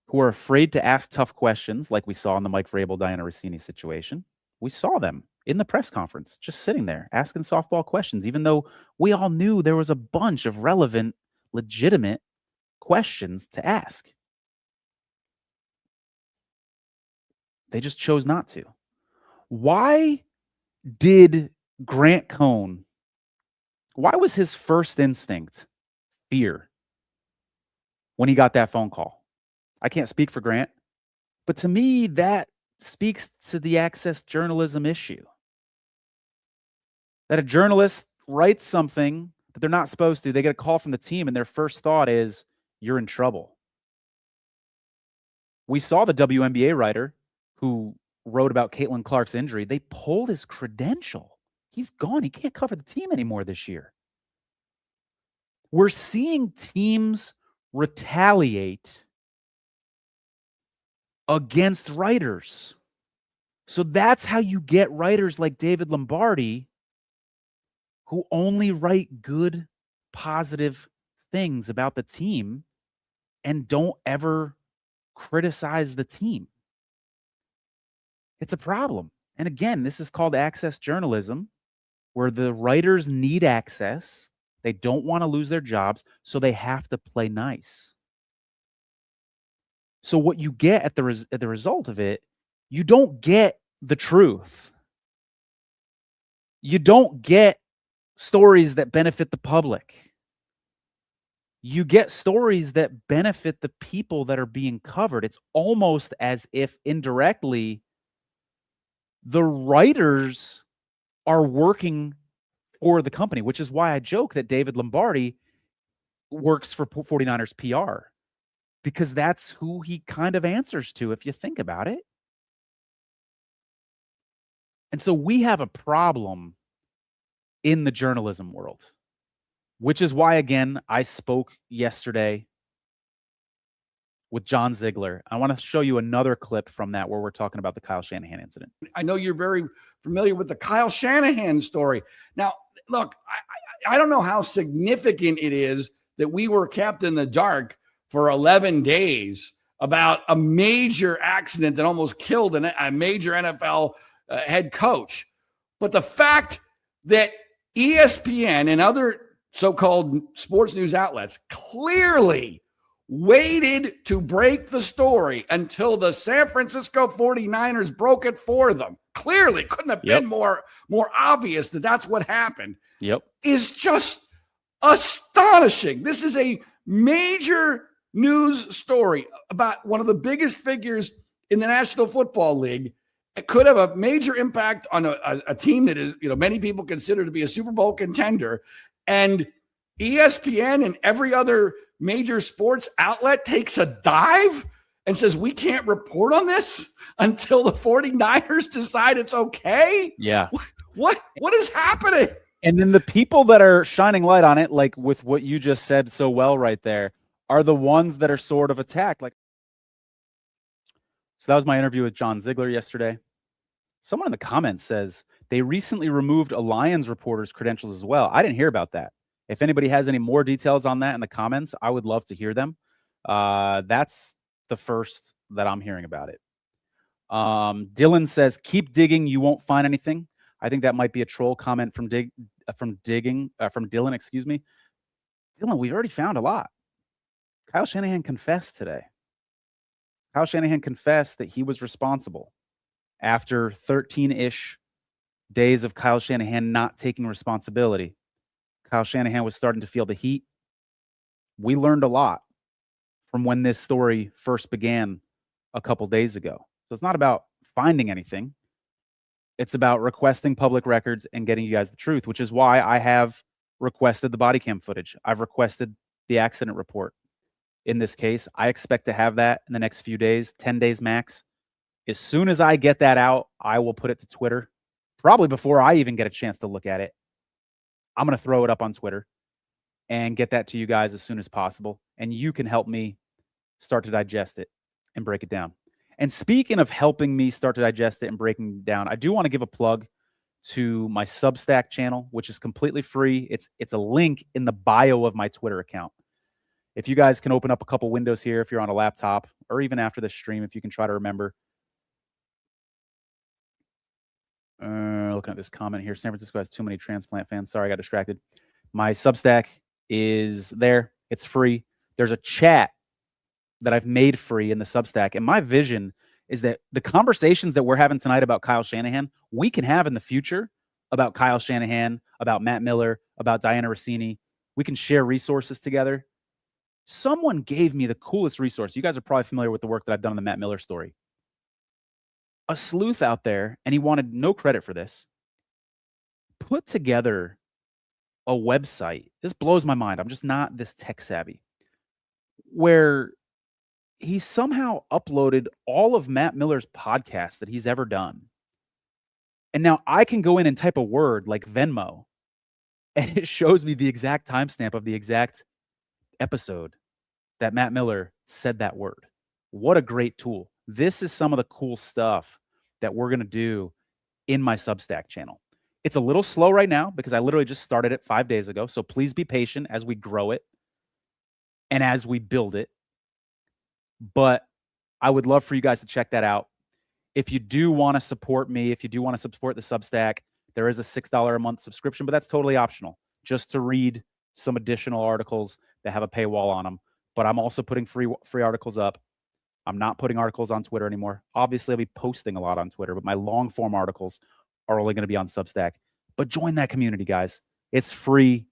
[SPEAKER 1] who are afraid to ask tough questions, like we saw in the Mike Vrabel, Diana Rossini situation, we saw them in the press conference, just sitting there asking softball questions, even though we all knew there was a bunch of relevant, legitimate questions to ask. They just chose not to. Why did Grant Cohn Why was his first instinct fear when he got that phone call? I can't speak for Grant, but to me, that speaks to the access journalism issue. That a journalist writes something that they're not supposed to, they get a call from the team, and their first thought is, you're in trouble. We saw the WNBA writer who wrote about Caitlin Clark's injury. They pulled his credential. He's gone. He can't cover the team anymore this year. We're seeing teams retaliate against writers. So that's how you get writers like David Lombardi who only write good, positive things about the team and don't ever criticize the team. It's a problem. And again, this is called access journalism, where the writers need access. They don't want to lose their jobs, so they have to play nice. So what you get at the result of it, you don't get the truth. You don't get stories that benefit the public. You get stories that benefit the people that are being covered. It's almost as if indirectly the writers are working for the company, which is why I joke that David Lombardi works for 49ers PR, because that's who he kind of answers to if you think about it. And so we have a problem in the journalism world, which is why, again, I spoke yesterday with John Ziegler. I want to show you another clip from that where we're talking about the Kyle Shanahan incident.
[SPEAKER 2] I know you're very familiar with the Kyle Shanahan story. Now, look, I don't know how significant it is that we were kept in the dark for 11 days about a major accident that almost killed a major NFL head coach. But the fact that ESPN and other so-called sports news outlets clearly waited to break the story until the San Francisco 49ers broke it for them. Clearly couldn't have been more obvious that that's what happened. Is just astonishing. This is a major news story about one of the biggest figures in the National Football League. It could have a major impact on a team that is, many people consider to be a Super Bowl contender. And ESPN and every other major sports outlet takes a dive and says, we can't report on this until the 49ers decide it's okay.
[SPEAKER 1] Yeah.
[SPEAKER 2] What is happening?
[SPEAKER 1] And then the people that are shining light on it, like with what you just said so well right there, are the ones that are sort of attacked. So that was my interview with John Ziegler yesterday. Someone in the comments says they recently removed a Lions reporter's credentials as well. I didn't hear about that. If anybody has any more details on that in the comments, I would love to hear them. That's the first that I'm hearing about it. Dylan says, keep digging. You won't find anything. I think that might be a troll comment from Dylan, excuse me. Dylan, we've already found a lot. Kyle Shanahan confessed today. Kyle Shanahan confessed that he was responsible after 13-ish days of Kyle Shanahan not taking responsibility. Kyle Shanahan was starting to feel the heat. We learned a lot from when this story first began a couple days ago. So it's not about finding anything. It's about requesting public records and getting you guys the truth, which is why I have requested the body cam footage. I've requested the accident report. In this case, I expect to have that in the next few days, 10 days max. As soon as I get that out, I will put it to Twitter, probably before I even get a chance to look at it. I'm going to throw it up on Twitter and get that to you guys as soon as possible. And you can help me start to digest it and break it down. And speaking of helping me start to digest it and breaking it down, I do want to give a plug to my Substack channel, which is completely free. It's a link in the bio of my Twitter account. If you guys can open up a couple windows here, if you're on a laptop, or even after the stream, if you can try to remember. Looking at this comment here, San Francisco has too many transplant fans. Sorry, I got distracted. My Substack is there. It's free. There's a chat that I've made free in the Substack. And my vision is that the conversations that we're having tonight about Kyle Shanahan, we can have in the future about Kyle Shanahan, about Matt Miller, about Diana Rossini. We can share resources together. Someone gave me the coolest resource. You guys are probably familiar with the work that I've done on the Matt Miller story. A sleuth out there, and he wanted no credit for this, put together a website. This blows my mind. I'm just not this tech savvy. Where he somehow uploaded all of Matt Miller's podcasts that he's ever done. And now I can go in and type a word like Venmo, and it shows me the exact timestamp of the exact episode that Matt Miller said that word. What a great tool. This is some of the cool stuff that we're going to do in my Substack channel. It's a little slow right now because I literally just started it 5 days ago. So please be patient as we grow it and as we build it. But I would love for you guys to check that out. If you do want to support me, if you do want to support the Substack, there is a $6 a month subscription, but that's totally optional, just to read some additional articles that have a paywall on them. But I'm also putting free articles up. I'm not putting articles on Twitter anymore. Obviously, I'll be posting a lot on Twitter, but my long form articles are only going to be on Substack. But join that community, guys. It's free.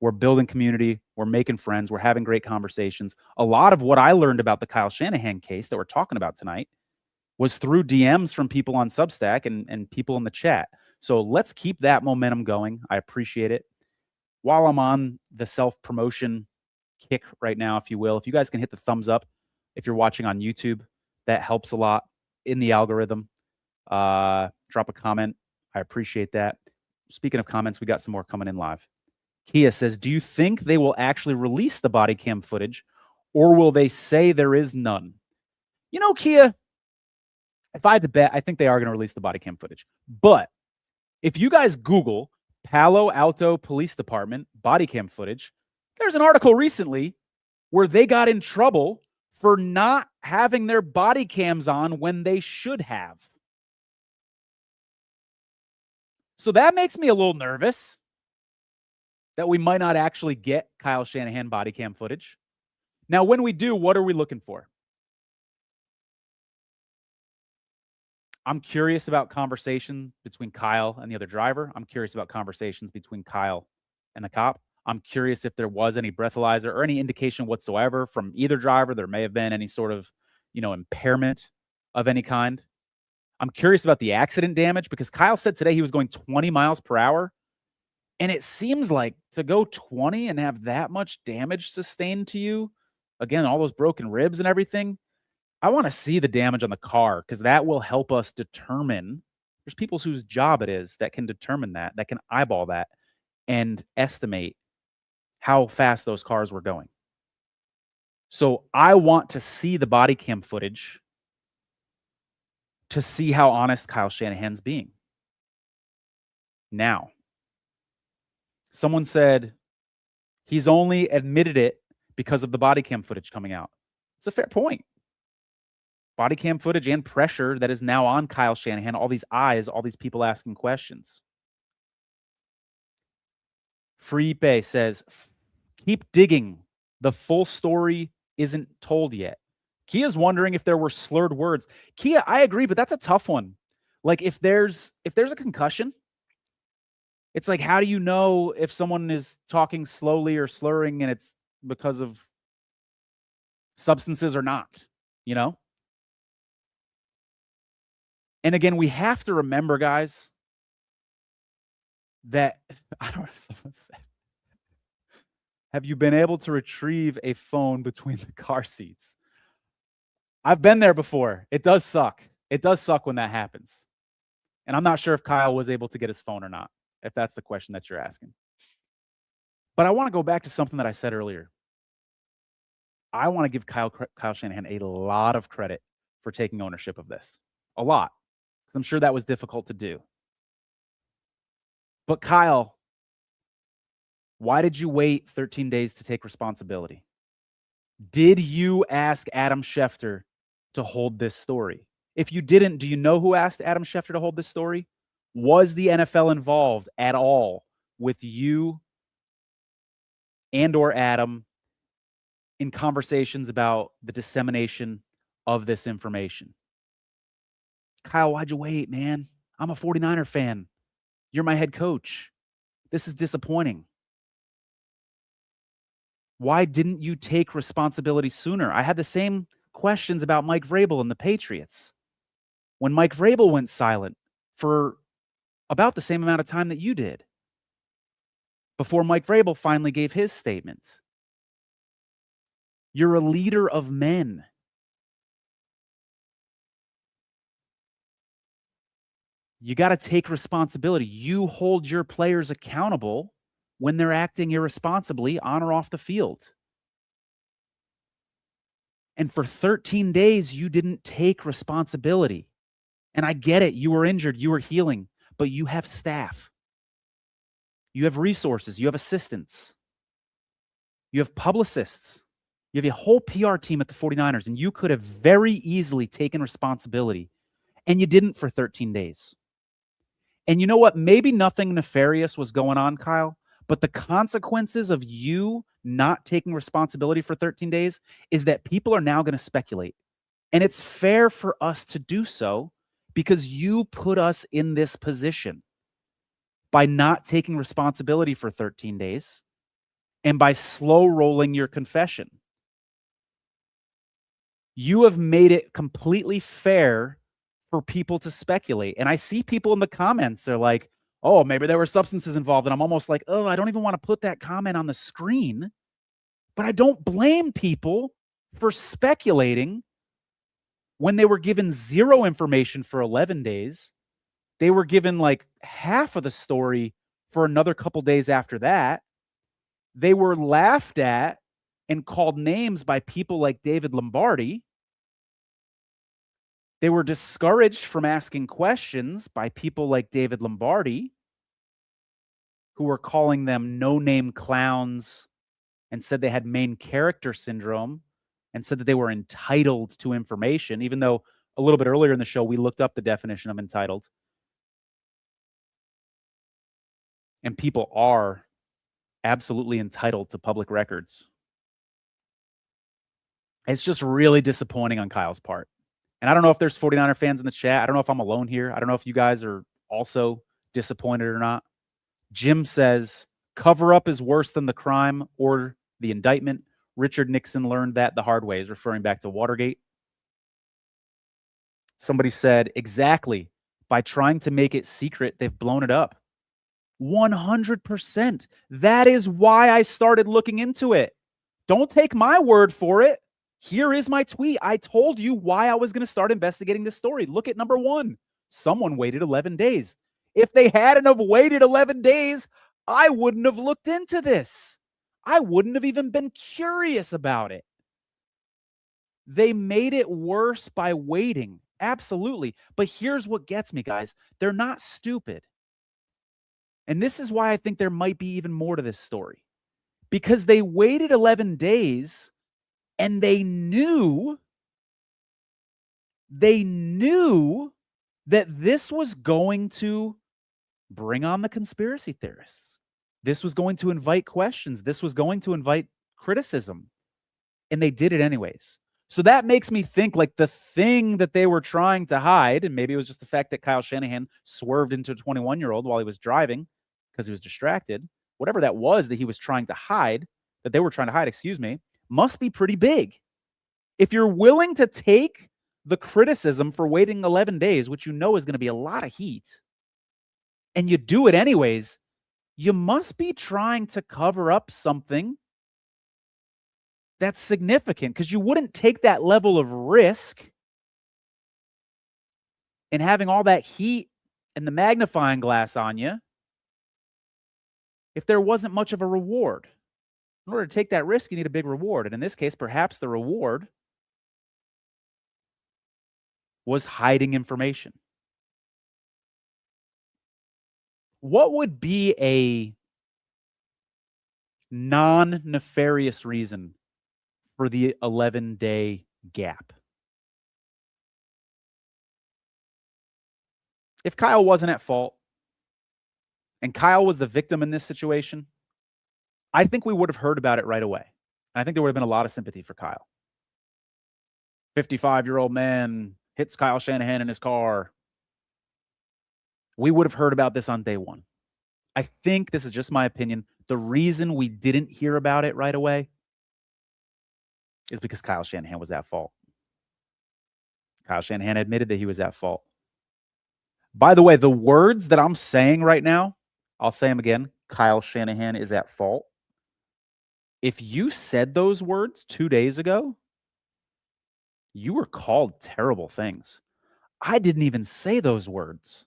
[SPEAKER 1] We're building community. We're making friends. We're having great conversations. A lot of what I learned about the Kyle Shanahan case that we're talking about tonight was through DMs from people on Substack and people in the chat. So let's keep that momentum going. I appreciate it. While I'm on the self-promotion kick right now, if you will, if you guys can hit the thumbs up if you're watching on YouTube, that helps a lot in the algorithm. Drop a comment. I appreciate that. Speaking of comments, we got some more coming in live. Kia says, do you think they will actually release the body cam footage, or will they say there is none? You know, Kia, if I had to bet, I think they are going to release the body cam footage. But if you guys Google Palo Alto Police Department body cam footage, there's an article recently where they got in trouble for not having their body cams on when they should have. So that makes me a little nervous that we might not actually get Kyle Shanahan body cam footage. Now, when we do, what are we looking for? I'm curious about conversation between Kyle and the other driver. I'm curious about conversations between Kyle and the cop. I'm curious if there was any breathalyzer or any indication whatsoever from either driver. There may have been any sort of, impairment of any kind. I'm curious about the accident damage because Kyle said today he was going 20 miles per hour. And it seems like to go 20 and have that much damage sustained to you, again, all those broken ribs and everything, I want to see the damage on the car because that will help us determine. There's people whose job it is that can determine that can eyeball that and estimate how fast those cars were going. So I want to see the body cam footage to see how honest Kyle Shanahan's being. Now, someone said he's only admitted it because of the body cam footage coming out. It's a fair point. Body cam footage and pressure that is now on Kyle Shanahan, all these eyes, all these people asking questions. Felipe says, keep digging. The full story isn't told yet. Kia's wondering if there were slurred words. Kia, I agree, but that's a tough one. Like if there's a concussion, it's like, how do you know if someone is talking slowly or slurring and it's because of substances or not, And again, we have to remember, guys, that I don't know if someone said, have you been able to retrieve a phone between the car seats? I've been there before. It does suck. It does suck when that happens. And I'm not sure if Kyle was able to get his phone or not, if that's the question that you're asking. But I want to go back to something that I said earlier. I want to give Kyle Shanahan a lot of credit for taking ownership of this. A lot. Because I'm sure that was difficult to do. But Kyle, why did you wait 13 days to take responsibility? Did you ask Adam Schefter to hold this story? If you didn't, do you know who asked Adam Schefter to hold this story? Was the NFL involved at all with you and or Adam in conversations about the dissemination of this information? Kyle, why'd you wait, man? I'm a 49er fan. You're my head coach. This is disappointing. Why didn't you take responsibility sooner? I had the same questions about Mike Vrabel and the Patriots. When Mike Vrabel went silent for about the same amount of time that you did, before Mike Vrabel finally gave his statement. You're a leader of men. You got to take responsibility. You hold your players accountable when they're acting irresponsibly on or off the field. And for 13 days, you didn't take responsibility. And I get it. You were injured, you were healing, but you have staff. You have resources, you have assistants, you have publicists, you have a whole PR team at the 49ers, and you could have very easily taken responsibility, and you didn't for 13 days. And you know what? Maybe nothing nefarious was going on, Kyle, but the consequences of you not taking responsibility for 13 days is that people are now going to speculate. And it's fair for us to do so because you put us in this position by not taking responsibility for 13 days and by slow rolling your confession. You have made it completely fair for people to speculate. And I see people in the comments, they're like, oh, maybe there were substances involved. And I'm almost like, oh, I don't even want to put that comment on the screen. But I don't blame people for speculating when they were given zero information for 11 days. They were given like half of the story for another couple days after that. They were laughed at and called names by people like David Lombardi. They were discouraged from asking questions by people like David Lombardi, who were calling them no-name clowns and said they had main character syndrome and said that they were entitled to information, even though a little bit earlier in the show, we looked up the definition of entitled. And people are absolutely entitled to public records. It's just really disappointing on Kyle's part. And I don't know if there's 49er fans in the chat. I don't know if I'm alone here. I don't know if you guys are also disappointed or not. Jim says, cover up is worse than the crime or the indictment. Richard Nixon learned that the hard way, is referring back to Watergate. Somebody said, exactly. By trying to make it secret, they've blown it up. 100%. That is why I started looking into it. Don't take my word for it. Here is my tweet. I told you why I was going to start investigating this story. Look at number 1. Someone waited 11 days. If they hadn't have waited 11 days, I wouldn't have looked into this. I wouldn't have even been curious about it. They made it worse by waiting. Absolutely. But here's what gets me, guys. They're not stupid. And this is why I think there might be even more to this story. Because they waited 11 days and they knew that this was going to bring on the conspiracy theorists. This was going to invite questions. This was going to invite criticism. And they did it anyways. So that makes me think like the thing that they were trying to hide, and maybe it was just the fact that Kyle Shanahan swerved into a 21-year-old while he was driving because he was distracted. Whatever that was that he was trying to hide, that they were trying to hide, must be pretty big. If you're willing to take the criticism for waiting 11 days, which you know is going to be a lot of heat, and you do it anyways, you must be trying to cover up something that's significant, because you wouldn't take that level of risk and having all that heat and the magnifying glass on you if there wasn't much of a reward. In order to take that risk, you need a big reward. And in this case, perhaps the reward was hiding information. What would be a non-nefarious reason for the 11-day gap? If Kyle wasn't at fault and Kyle was the victim in this situation, I think we would have heard about it right away. And I think there would have been a lot of sympathy for Kyle. 55-year-old man hits Kyle Shanahan in his car. We would have heard about this on day one. I think, this is just my opinion, the reason we didn't hear about it right away is because Kyle Shanahan was at fault. Kyle Shanahan admitted that he was at fault. By the way, the words that I'm saying right now, I'll say them again. Kyle Shanahan is at fault. If you said those words 2 days ago, you were called terrible things. I didn't even say those words.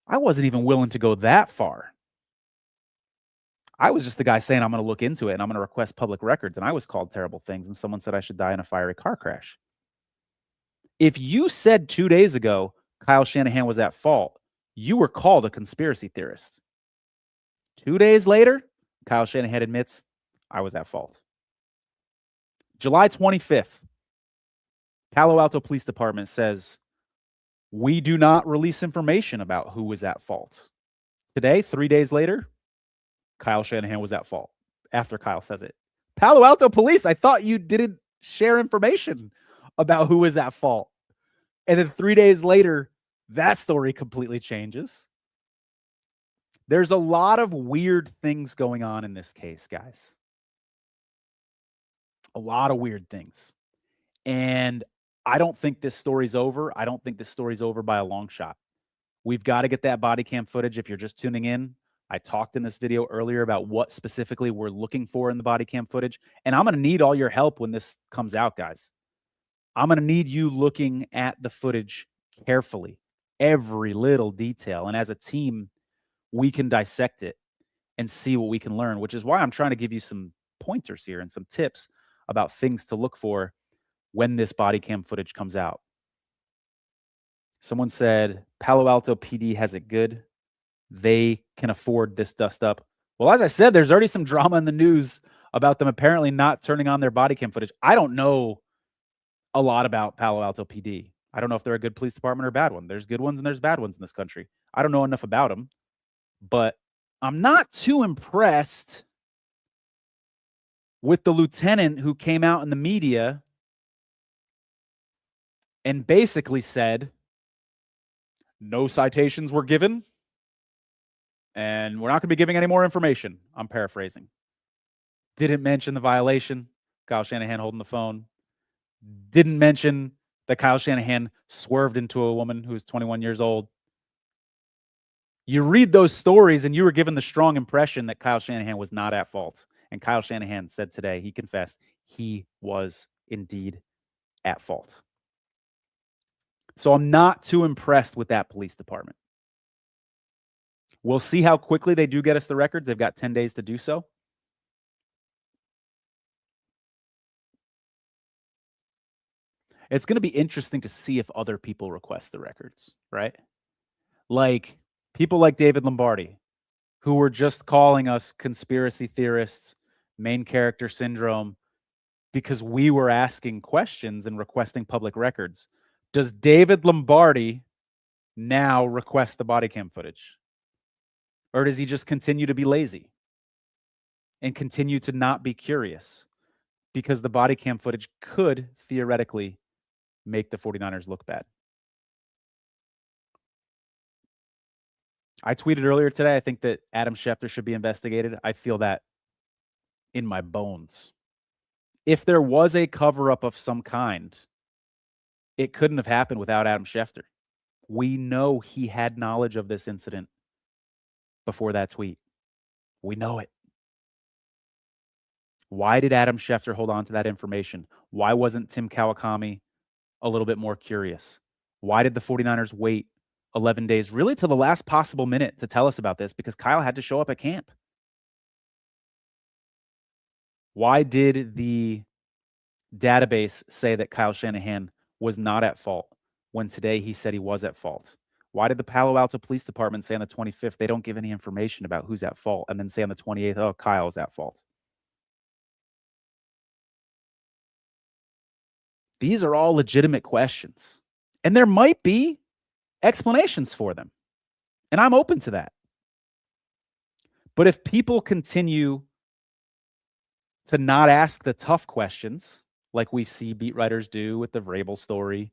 [SPEAKER 1] I wasn't even willing to go that far. I was just the guy saying I'm going to look into it and I'm going to request public records. And I was called terrible things. And someone said I should die in a fiery car crash. If you said 2 days ago Kyle Shanahan was at fault, you were called a conspiracy theorist. 2 days later, Kyle Shanahan admits I was at fault. July 25th, Palo Alto Police Department says, we do not release information about who was at fault. Today, 3 days later, Kyle Shanahan was at fault after Kyle says it. Palo Alto Police, I thought you didn't share information about who was at fault. And then 3 days later, that story completely changes. There's a lot of weird things going on in this case, guys. A lot of weird things. And I don't think this story's over. I don't think this story's over by a long shot. We've got to get that body cam footage. If you're just tuning in, I talked in this video earlier about what specifically we're looking for in the body cam footage. And I'm going to need all your help when this comes out, guys. I'm going to need you looking at the footage carefully, every little detail. And as a team, we can dissect it and see what we can learn, which is why I'm trying to give you some pointers here and some tips about things to look for when this body cam footage comes out. Someone said Palo Alto PD has it good. They can afford this dust up. Well, as I said, there's already some drama in the news about them apparently not turning on their body cam footage. I don't know a lot about Palo Alto PD. I don't know if they're a good police department or a bad one. There's good ones and there's bad ones in this country. I don't know enough about them, but I'm not too impressed with the lieutenant who came out in the media and basically said, no citations were given, and we're not going to be giving any more information. I'm paraphrasing. Didn't mention the violation, Kyle Shanahan holding the phone. Didn't mention that Kyle Shanahan swerved into a woman who was 21 years old. You read those stories, and you were given the strong impression that Kyle Shanahan was not at fault. And Kyle Shanahan said today, he confessed, he was indeed at fault. So I'm not too impressed with that police department. We'll see how quickly they do get us the records. They've got 10 days to do so. It's going to be interesting to see if other people request the records, right? Like people like David Lombardi, who were just calling us conspiracy theorists, main character syndrome, because we were asking questions and requesting public records. Does David Lombardi now request the body cam footage? Or does he just continue to be lazy and continue to not be curious? Because the body cam footage could theoretically make the 49ers look bad. I tweeted earlier today, I think that Adam Schefter should be investigated. I feel that in my bones. If there was a cover-up of some kind, it couldn't have happened without Adam Schefter. We know he had knowledge of this incident before that tweet. We know it. Why did Adam Schefter hold on to that information? Why wasn't Tim Kawakami a little bit more curious? Why did the 49ers wait 11 days, really to the last possible minute, to tell us about this? Because Kyle had to show up at camp. Why did the database say that Kyle Shanahan was not at fault when today he said he was at fault? Why did the Palo Alto Police Department say on the 25th they don't give any information about who's at fault, and then say on the 28th, oh, Kyle's at fault? These are all legitimate questions, and there might be explanations for them, and I'm open to that. But if people continue to not ask the tough questions, like we see beat writers do with the Vrabel story,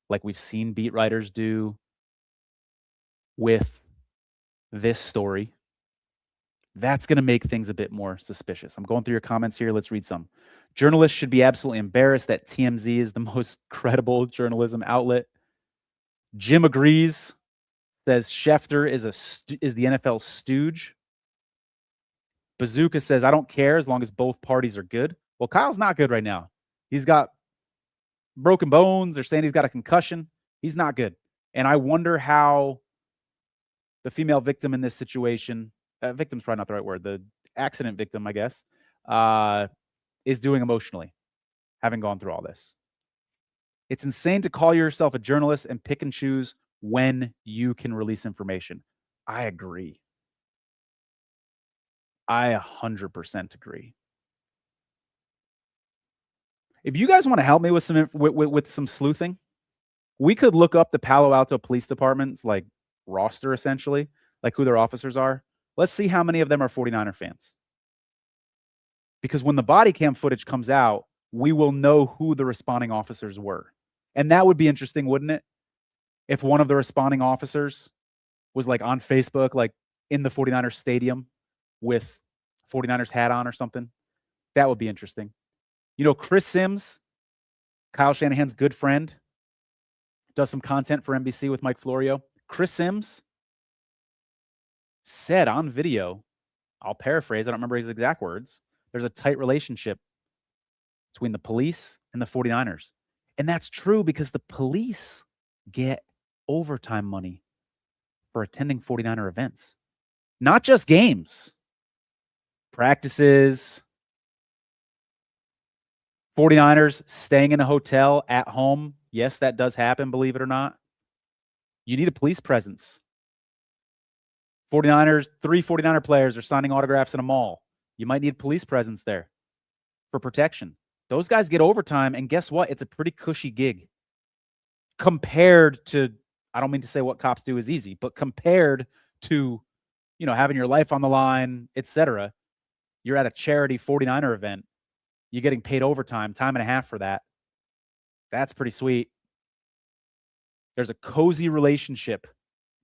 [SPEAKER 1] like we've seen beat writers do with this story, that's going to make things a bit more suspicious. I'm going through your comments here. Let's read some. Journalists should be absolutely embarrassed that TMZ is the most credible journalism outlet. Jim agrees, says Schefter is the NFL stooge. Bazooka says, I don't care as long as both parties are good. Well, Kyle's not good right now. He's got broken bones. They're saying he's got a concussion. He's not good. And I wonder how the female victim in this situation, victim's probably not the right word, the accident victim, I guess, is doing emotionally, having gone through all this. It's insane to call yourself a journalist and pick and choose when you can release information. I agree. I 100% agree. If you guys want to help me with some sleuthing, we could look up the Palo Alto Police Department's like roster, essentially, like who their officers are. Let's see how many of them are 49er fans. Because when the body cam footage comes out, we will know who the responding officers were. And that would be interesting, wouldn't it? If one of the responding officers was like on Facebook, like in the 49ers stadium with 49ers hat on or something. That would be interesting. You know, Chris Sims, Kyle Shanahan's good friend, does some content for NBC with Mike Florio. Chris Sims said on video, I'll paraphrase, I don't remember his exact words, there's a tight relationship between the police and the 49ers. And that's true because the police get overtime money for attending 49er events. Not just games, practices, 49ers staying in a hotel at home. Yes, that does happen, believe it or not. You need a police presence. 49ers, 3 49er players are signing autographs in a mall. You might need police presence there for protection. Those guys get overtime, and guess what? It's a pretty cushy gig compared to, I don't mean to say what cops do is easy, but compared to, you know, having your life on the line, etc. You're at a charity 49er event. You're getting paid overtime, time and a half for that. That's pretty sweet. There's a cozy relationship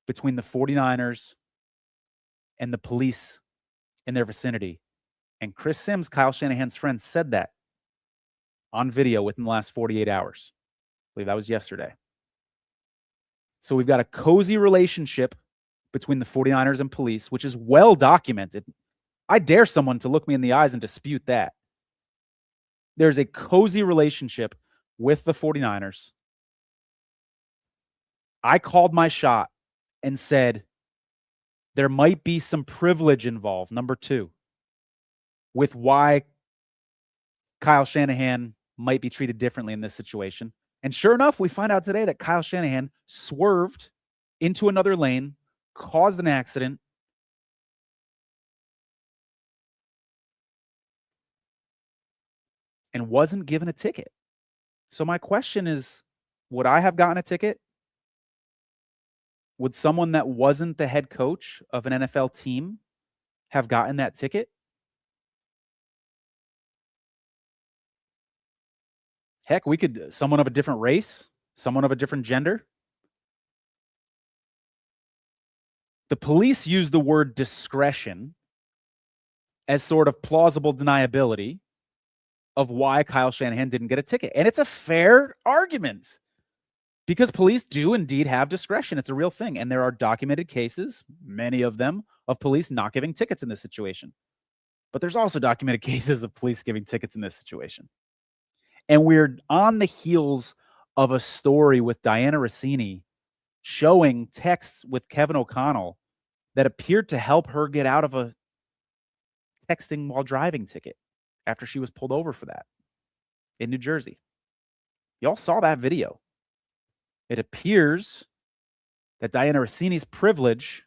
[SPEAKER 1] between the 49ers and the police in their vicinity. And Chris Sims, Kyle Shanahan's friend, said that on video within the last 48 hours. I believe that was yesterday. So we've got a cozy relationship between the 49ers and police, which is well documented. I dare someone to look me in the eyes and dispute that. There's a cozy relationship with the 49ers. I called my shot and said there might be some privilege involved, number 2, with why Kyle Shanahan might be treated differently in this situation. And sure enough, we find out today that Kyle Shanahan swerved into another lane, caused an accident, and wasn't given a ticket. So my question is, would I have gotten a ticket? Would someone that wasn't the head coach of an NFL team have gotten that ticket? Heck, we could, someone of a different race, someone of a different gender. The police use the word discretion as sort of plausible deniability of why Kyle Shanahan didn't get a ticket. And it's a fair argument because police do indeed have discretion. It's a real thing. And there are documented cases, many of them, of police not giving tickets in this situation. But there's also documented cases of police giving tickets in this situation. And we're on the heels of a story with Diana Rossini showing texts with Kevin O'Connell that appeared to help her get out of a texting while driving ticket after she was pulled over for that in New Jersey. Y'all saw that video. It appears that Diana Rossini's privilege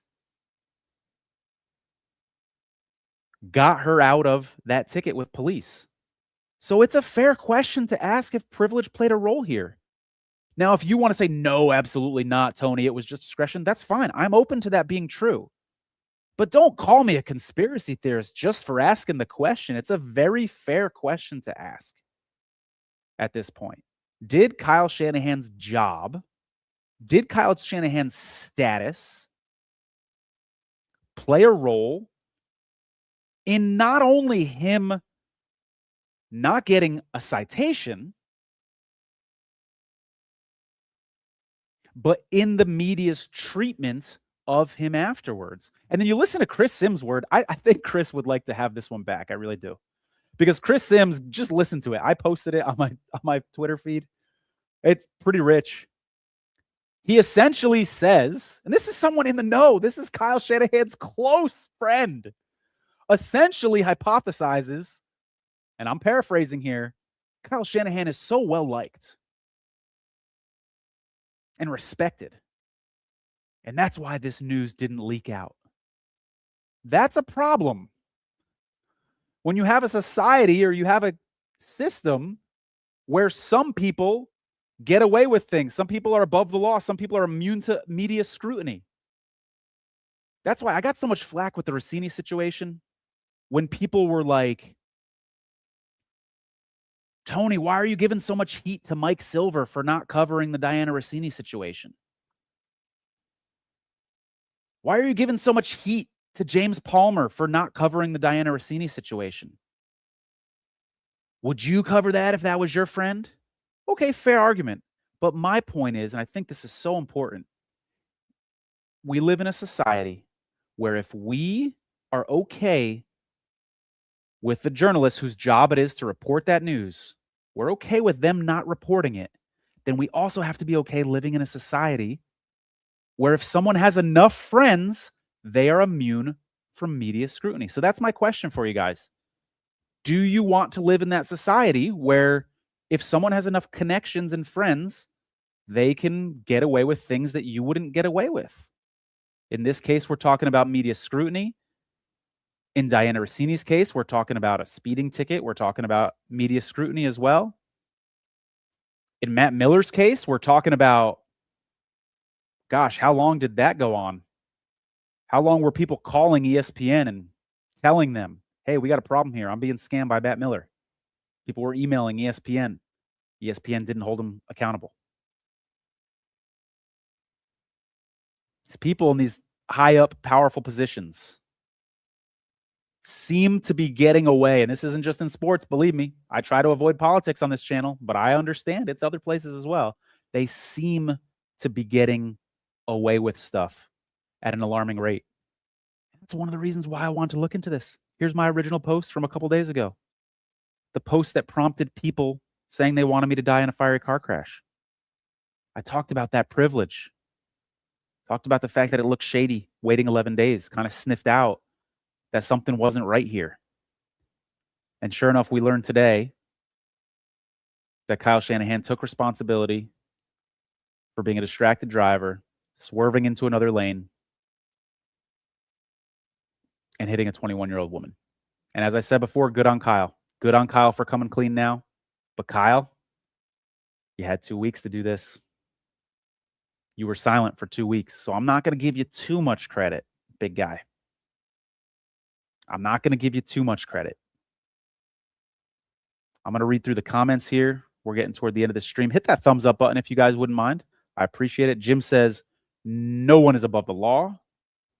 [SPEAKER 1] got her out of that ticket with police. So it's a fair question to ask if privilege played a role here. Now, if you want to say, no, absolutely not, Tony, it was just discretion, that's fine. I'm open to that being true. But don't call me a conspiracy theorist just for asking the question. It's a very fair question to ask at this point. Did Kyle Shanahan's job, did Kyle Shanahan's status play a role in not only him not getting a citation, but in the media's treatment of him afterwards. And then you listen to Chris Sims' word. I think Chris would like to have this one back. I really do. Because Chris Sims, just listen to it. I posted it on my Twitter feed. It's pretty rich. He essentially says, and this is someone in the know, this is Kyle Shanahan's close friend, essentially hypothesizes, and I'm paraphrasing here, Kyle Shanahan is so well liked and respected. And that's why this news didn't leak out. That's a problem. When you have a society or you have a system where some people get away with things, some people are above the law, some people are immune to media scrutiny. That's why I got so much flack with the Rossini situation when people were like, Tony, why are you giving so much heat to Mike Silver for not covering the Diana Rossini situation? Why are you giving so much heat to James Palmer for not covering the Diana Rossini situation? Would you cover that if that was your friend? Okay, fair argument. But my point is, and I think this is so important, we live in a society where if we are okay with the journalists whose job it is to report that news, we're okay with them not reporting it, then we also have to be okay living in a society where if someone has enough friends, they are immune from media scrutiny. So that's my question for you guys. Do you want to live in that society where if someone has enough connections and friends, they can get away with things that you wouldn't get away with? In this case, we're talking about media scrutiny. In Diana Rossini's case, we're talking about a speeding ticket. We're talking about media scrutiny as well. In Matt Miller's case, we're talking about, gosh, how long did that go on? How long were people calling ESPN and telling them, hey, we got a problem here. I'm being scammed by Matt Miller. People were emailing ESPN. ESPN didn't hold them accountable. These people in these high up, powerful positions seem to be getting away. And this isn't just in sports, believe me. I try to avoid politics on this channel, but I understand it's other places as well. They seem to be getting away with stuff at an alarming rate. That's one of the reasons why I want to look into this. Here's my original post from a couple days ago. The post that prompted people saying they wanted me to die in a fiery car crash. I talked about that privilege. Talked about the fact that it looked shady, waiting 11 days, kind of sniffed out that something wasn't right here. And sure enough, we learned today that Kyle Shanahan took responsibility for being a distracted driver, swerving into another lane, and hitting a 21-year-old woman. And as I said before, good on Kyle. Good on Kyle for coming clean now. But Kyle, you had 2 weeks to do this. You were silent for 2 weeks. So I'm not going to give you too much credit, big guy. I'm not going to give you too much credit. I'm going to read through the comments here. We're getting toward the end of the stream. Hit that thumbs up button if you guys wouldn't mind. I appreciate it. Jim says, no one is above the law.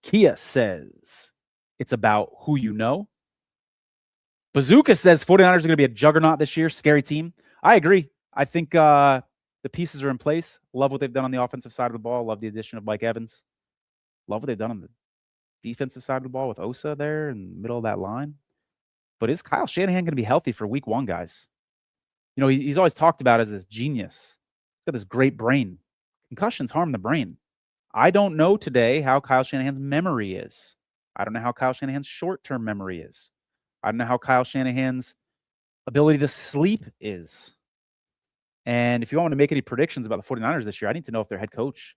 [SPEAKER 1] Kia says, it's about who you know. Bazooka says 49ers are going to be a juggernaut this year. Scary team. I agree. I think the pieces are in place. Love what they've done on the offensive side of the ball. Love the addition of Mike Evans. Love what they've done on the defensive side of the ball with Osa there in the middle of that line. But is Kyle Shanahan going to be healthy for week 1, guys? You know, he's always talked about as this genius. He's got this great brain. Concussions harm the brain. I don't know today how Kyle Shanahan's memory is. I don't know how Kyle Shanahan's short-term memory is. I don't know how Kyle Shanahan's ability to sleep is. And if you want to make any predictions about the 49ers this year, I need to know if their head coach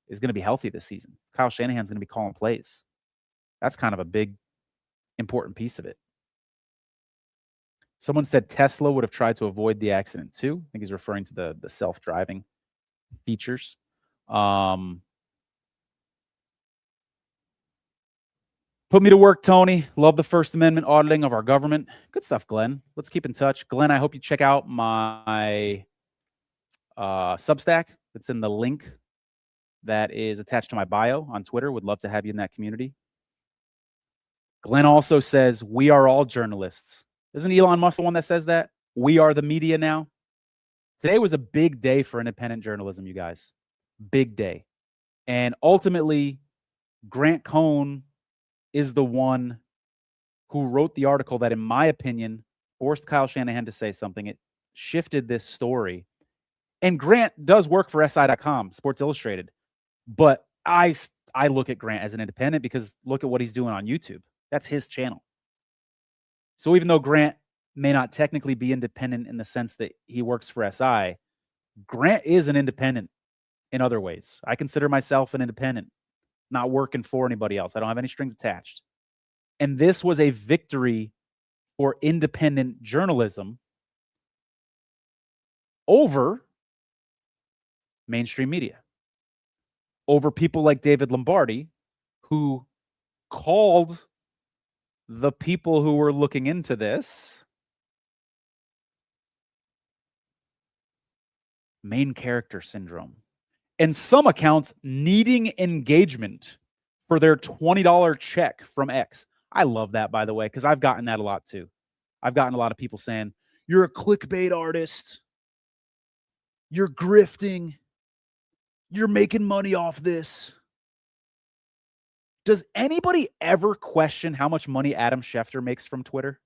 [SPEAKER 1] is going to be healthy this season. Kyle Shanahan's going to be calling plays. That's kind of a big, important piece of it. Someone said Tesla would have tried to avoid the accident too. I think he's referring to the self-driving features. Put me to work, Tony. Love the First Amendment auditing of our government. Good stuff, Glenn. Let's keep in touch. Glenn, I hope you check out my Substack. It's in the link that is attached to my bio on Twitter. Would love to have you in that community. Glenn also says, we are all journalists. Isn't Elon Musk the one that says that? We are the media now. Today was a big day for independent journalism, you guys. Big day. And ultimately, Grant Cohn is the one who wrote the article that, in my opinion, forced Kyle Shanahan to say something. It shifted this story. And Grant does work for SI.com, Sports Illustrated. But I look at Grant as an independent because look at what he's doing on YouTube. That's his channel. So even though Grant may not technically be independent in the sense that he works for SI, Grant is an independent in other ways. I consider myself an independent, not working for anybody else. I don't have any strings attached. And this was a victory for independent journalism over mainstream media, over people like David Lombardi, who called the people who were looking into this main character syndrome. And some accounts needing engagement for their $20 check from X. I love that, by the way, because I've gotten that a lot too. I've gotten a lot of people saying, you're a clickbait artist. You're grifting. You're making money off this. Does anybody ever question how much money Adam Schefter makes from Twitter?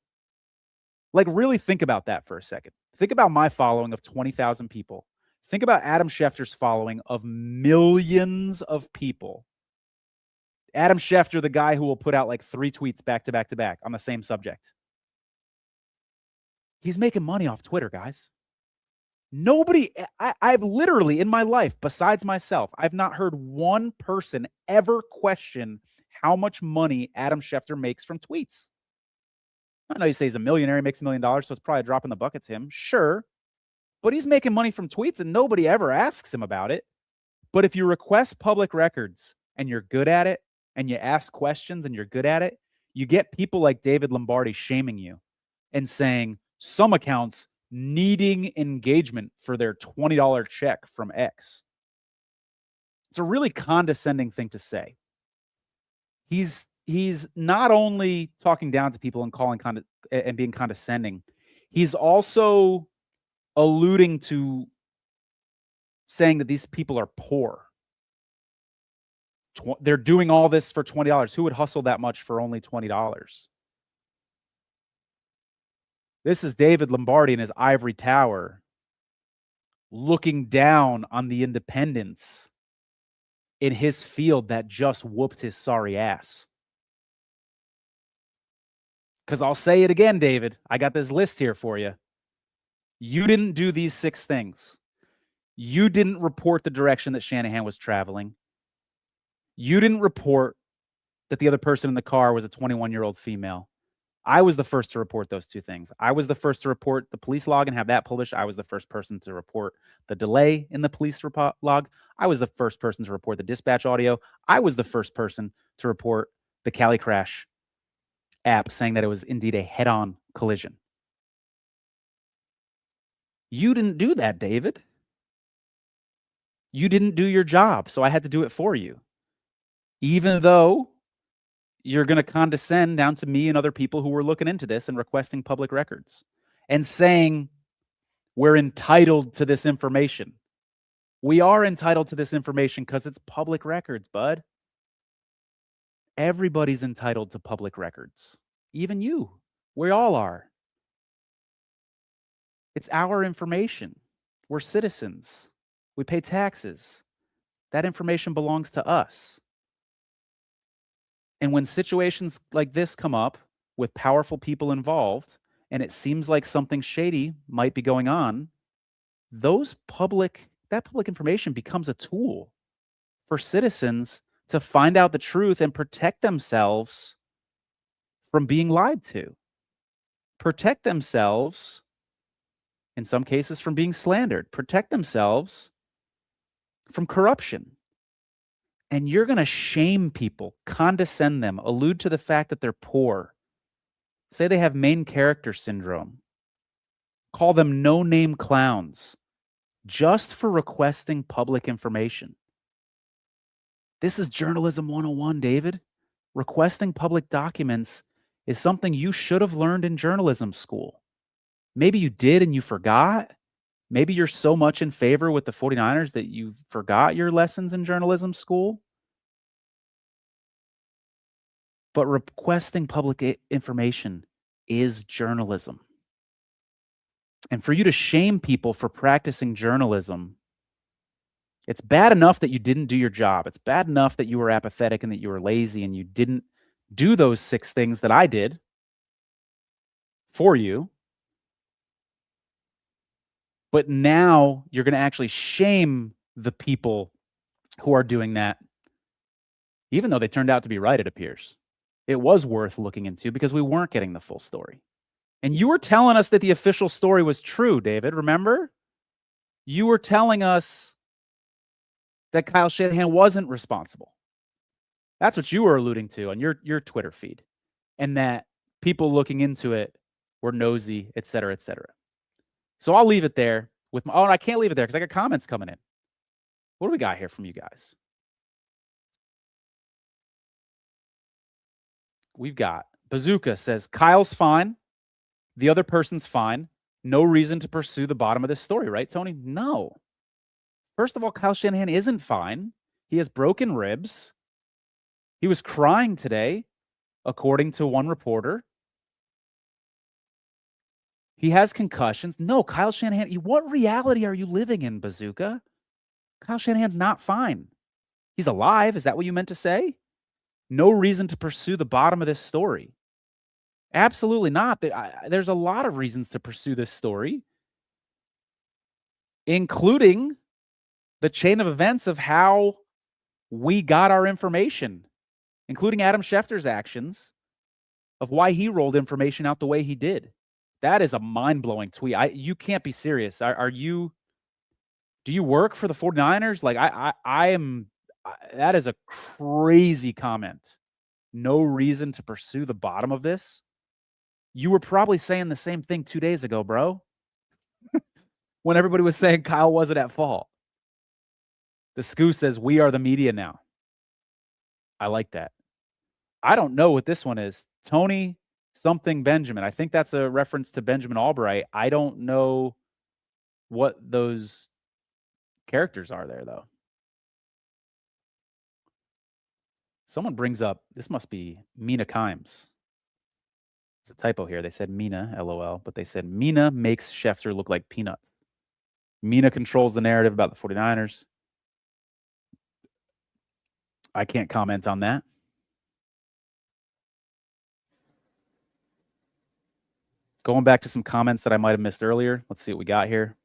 [SPEAKER 1] Like, really think about that for a second. Think about my following of 20,000 people. Think about Adam Schefter's following of millions of people. Adam Schefter, the guy who will put out like 3 tweets back to back to back on the same subject. He's making money off Twitter, guys. Nobody, I've literally in my life, besides myself, I've not heard one person ever question how much money Adam Schefter makes from tweets. I know you say he's a millionaire, he makes $1 million, so it's probably a drop in the bucket to him. Sure. But he's making money from tweets and nobody ever asks him about it. But if you request public records and you're good at it, and you ask questions and you're good at it, you get people like David Lombardi shaming you and saying some accounts needing engagement for their $20 check from X. It's a really condescending thing to say. He's not only talking down to people and and being condescending, he's also alluding to saying that these people are poor. They're doing all this for $20. Who would hustle that much for only $20? This is David Lombardi in his ivory tower looking down on the independents in his field that just whooped his sorry ass. Because I'll say it again, David. I got this list here for you. You didn't do these 6 things. You didn't report the direction that Shanahan was traveling. You didn't report that the other person in the car was a 21-year-old female. I was the first to report those 2 things. I was the first to report the police log and have that published. I was the first person to report the delay in the police log. I was the first person to report the dispatch audio. I was the first person to report the Cali crash app saying that it was indeed a head-on collision. You didn't do that, David. You didn't do your job, so I had to do it for you. Even though you're going to condescend down to me and other people who were looking into this and requesting public records and saying we're entitled to this information. We are entitled to this information because it's public records, bud. Everybody's entitled to public records. Even you. We all are. It's our information. We're citizens. We pay taxes. That information belongs to us. And when situations like this come up with powerful people involved, and it seems like something shady might be going on, that public information becomes a tool for citizens to find out the truth and protect themselves from being lied to. Protect themselves, in some cases, from being slandered. Protect themselves from corruption. And you're going to shame people, condescend them, allude to the fact that they're poor, say they have main character syndrome, call them no-name clowns, just for requesting public information. This is journalism 101, David. Requesting public documents is something you should have learned in journalism school. Maybe you did and you forgot. Maybe you're so much in favor with the 49ers that you forgot your lessons in journalism school. But requesting public information is journalism. And for you to shame people for practicing journalism, it's bad enough that you didn't do your job. It's bad enough that you were apathetic and that you were lazy and you didn't do those 6 things that I did for you. But now you're going to actually shame the people who are doing that, even though they turned out to be right, it appears. It was worth looking into because we weren't getting the full story. And you were telling us that the official story was true, David, remember? You were telling us that Kyle Shanahan wasn't responsible. That's what you were alluding to on your Twitter feed. And that people looking into it were nosy, et cetera, et cetera. So I'll leave it there with my, and I can't leave it there because I got comments coming in. What do we got here from you guys? We've got Bazooka says, Kyle's fine. The other person's fine. No reason to pursue the bottom of this story, right, Tony? No. First of all, Kyle Shanahan isn't fine. He has broken ribs. He was crying today, according to one reporter. He has concussions. No, Kyle Shanahan, what reality are you living in, Bazooka? Kyle Shanahan's not fine. He's alive. Is that what you meant to say? No reason to pursue the bottom of this story. Absolutely not. There's a lot of reasons to pursue this story, including the chain of events of how we got our information, including Adam Schefter's actions of why he rolled information out the way he did. That is a mind-blowing tweet. You can't be serious. Do you work for the 49ers? Like I am. That is a crazy comment. No reason to pursue the bottom of this. You were probably saying the same thing 2 days ago, bro. When everybody was saying Kyle wasn't at fault. The Scoo says, we are the media now. I like that. I don't know what this one is. Tony something Benjamin. I think that's a reference to Benjamin Albright. I don't know what those characters are there, though. Someone brings up, this must be Mina Kimes. It's a typo here. They said Mina, LOL, but they said Mina makes Schefter look like peanuts. Mina controls the narrative about the 49ers. I can't comment on that. Going back to some comments that I might have missed earlier. Let's see what we got here.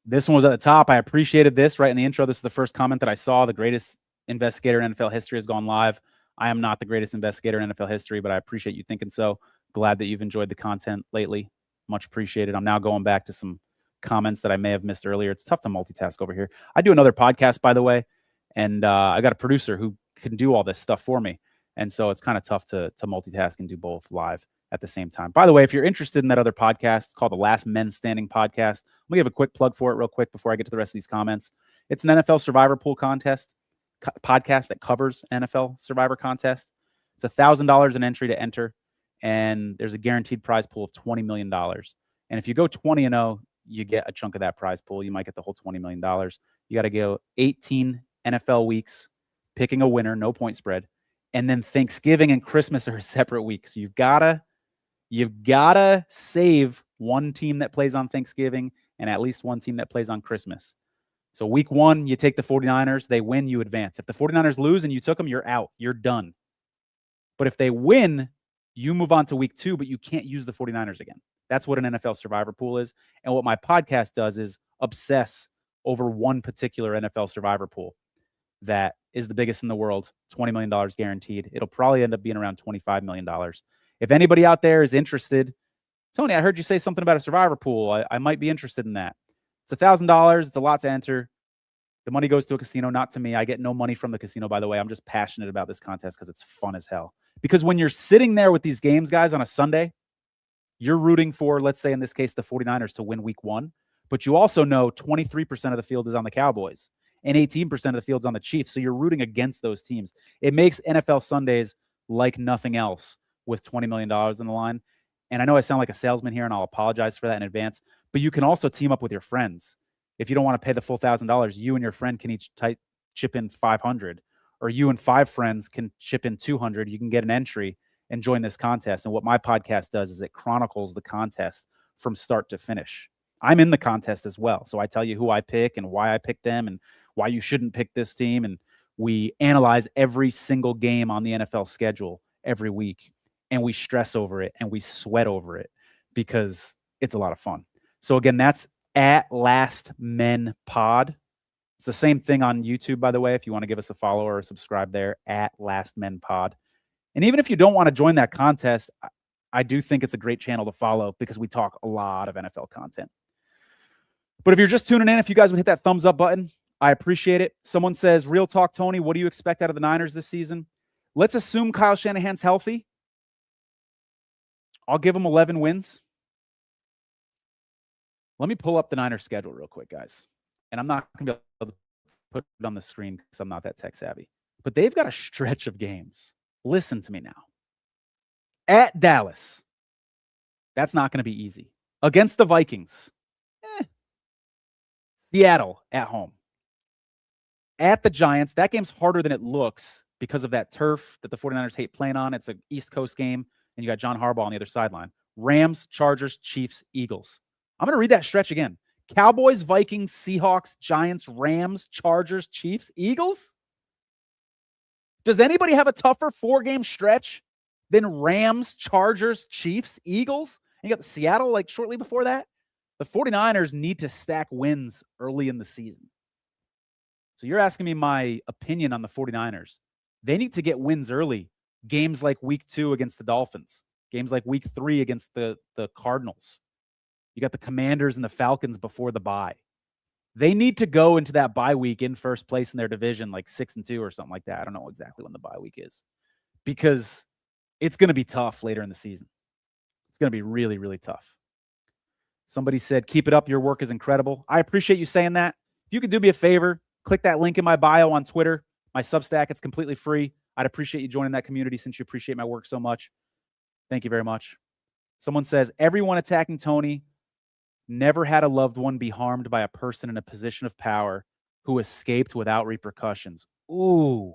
[SPEAKER 1] This one was at the top. I appreciated this right in the intro. This is the first comment that I saw. The greatest investigator in NFL history has gone live. I am not the greatest investigator in NFL history, but I appreciate you thinking so. Glad that you've enjoyed the content lately. Much appreciated. I'm now going back to some comments that I may have missed earlier. It's tough to multitask over here. I do another podcast, by the way, and I got a producer who can do all this stuff for me. And so it's kind of tough to multitask and do both live at the same time. By the way, if you're interested in that other podcast, it's called the Last Men Standing Podcast. I'm going to give a quick plug for it real quick before I get to the rest of these comments. It's an NFL Survivor Pool contest podcast that covers NFL Survivor contest. It's $1,000 an entry to enter, and there's a guaranteed prize pool of $20 million. And if you go 20-0, you get a chunk of that prize pool. You might get the whole $20 million. You got to go 18 NFL weeks, picking a winner, no point spread. And then Thanksgiving and Christmas are a separate week. So you've gotta save one team that plays on Thanksgiving and at least one team that plays on Christmas. So week 1, you take the 49ers. They win, you advance. If the 49ers lose and you took them, you're out. You're done. But if they win, you move on to week 2, but you can't use the 49ers again. That's what an NFL Survivor Pool is. And what my podcast does is obsess over one particular NFL Survivor Pool that is the biggest in the world, $20 million guaranteed. It'll probably end up being around $25 million. If anybody out there is interested, Tony, I heard you say something about a Survivor Pool. I might be interested in that. It's $1,000. It's a lot to enter. The money goes to a casino, not to me. I get no money from the casino, by the way. I'm just passionate about this contest because it's fun as hell. Because when you're sitting there with these games, guys, on a Sunday, you're rooting for, let's say in this case, the 49ers to win week 1. But you also know 23% of the field is on the Cowboys. and 18% of the field's on the Chiefs. So you're rooting against those teams. It makes NFL Sundays like nothing else with $20 million in the line. And I know I sound like a salesman here, and I'll apologize for that in advance, but you can also team up with your friends. If you don't want to pay the full $1,000, you and your friend can each chip in 500, or you and 5 friends can chip in 200. You can get an entry and join this contest. And what my podcast does is it chronicles the contest from start to finish. I'm in the contest as well. So I tell you who I pick and why I picked them and why you shouldn't pick this team. And we analyze every single game on the NFL schedule every week. And we stress over it and we sweat over it because it's a lot of fun. So again, that's at Last Men Pod. It's the same thing on YouTube, by the way, if you want to give us a follow or a subscribe there, at Last Men Pod. And even if you don't want to join that contest, I do think it's a great channel to follow because we talk a lot of NFL content. But if you're just tuning in, if you guys would hit that thumbs up button, I appreciate it. Someone says, real talk, Tony, what do you expect out of the Niners this season? Let's assume Kyle Shanahan's healthy. I'll give him 11 wins. Let me pull up the Niners schedule real quick, guys. And I'm not going to be able to put it on the screen because I'm not that tech savvy. But they've got a stretch of games. Listen to me now. At Dallas. That's not going to be easy. Against the Vikings. Seattle at home. At the Giants. That game's harder than it looks because of that turf that the 49ers hate playing on. It's an East Coast game. And you got John Harbaugh on the other sideline. Rams, Chargers, Chiefs, Eagles. I'm going to read that stretch again. Cowboys, Vikings, Seahawks, Giants, Rams, Chargers, Chiefs, Eagles? Does anybody have a tougher 4-game stretch than Rams, Chargers, Chiefs, Eagles? And you got the Seattle like shortly before that. The 49ers need to stack wins early in the season. So you're asking me my opinion on the 49ers. They need to get wins early. Games like week 2 against the Dolphins. Games like week 3 against the Cardinals. You got the Commanders and the Falcons before the bye. They need to go into that bye week in first place in their division, like 6-2 or something like that. I don't know exactly when the bye week is because it's going to be tough later in the season. It's going to be really, really tough. Somebody said, keep it up. Your work is incredible. I appreciate you saying that. If you could do me a favor, click that link in my bio on Twitter, my Substack. It's completely free. I'd appreciate you joining that community since you appreciate my work so much. Thank you very much. Someone says, everyone attacking Tony never had a loved one be harmed by a person in a position of power who escaped without repercussions. Ooh.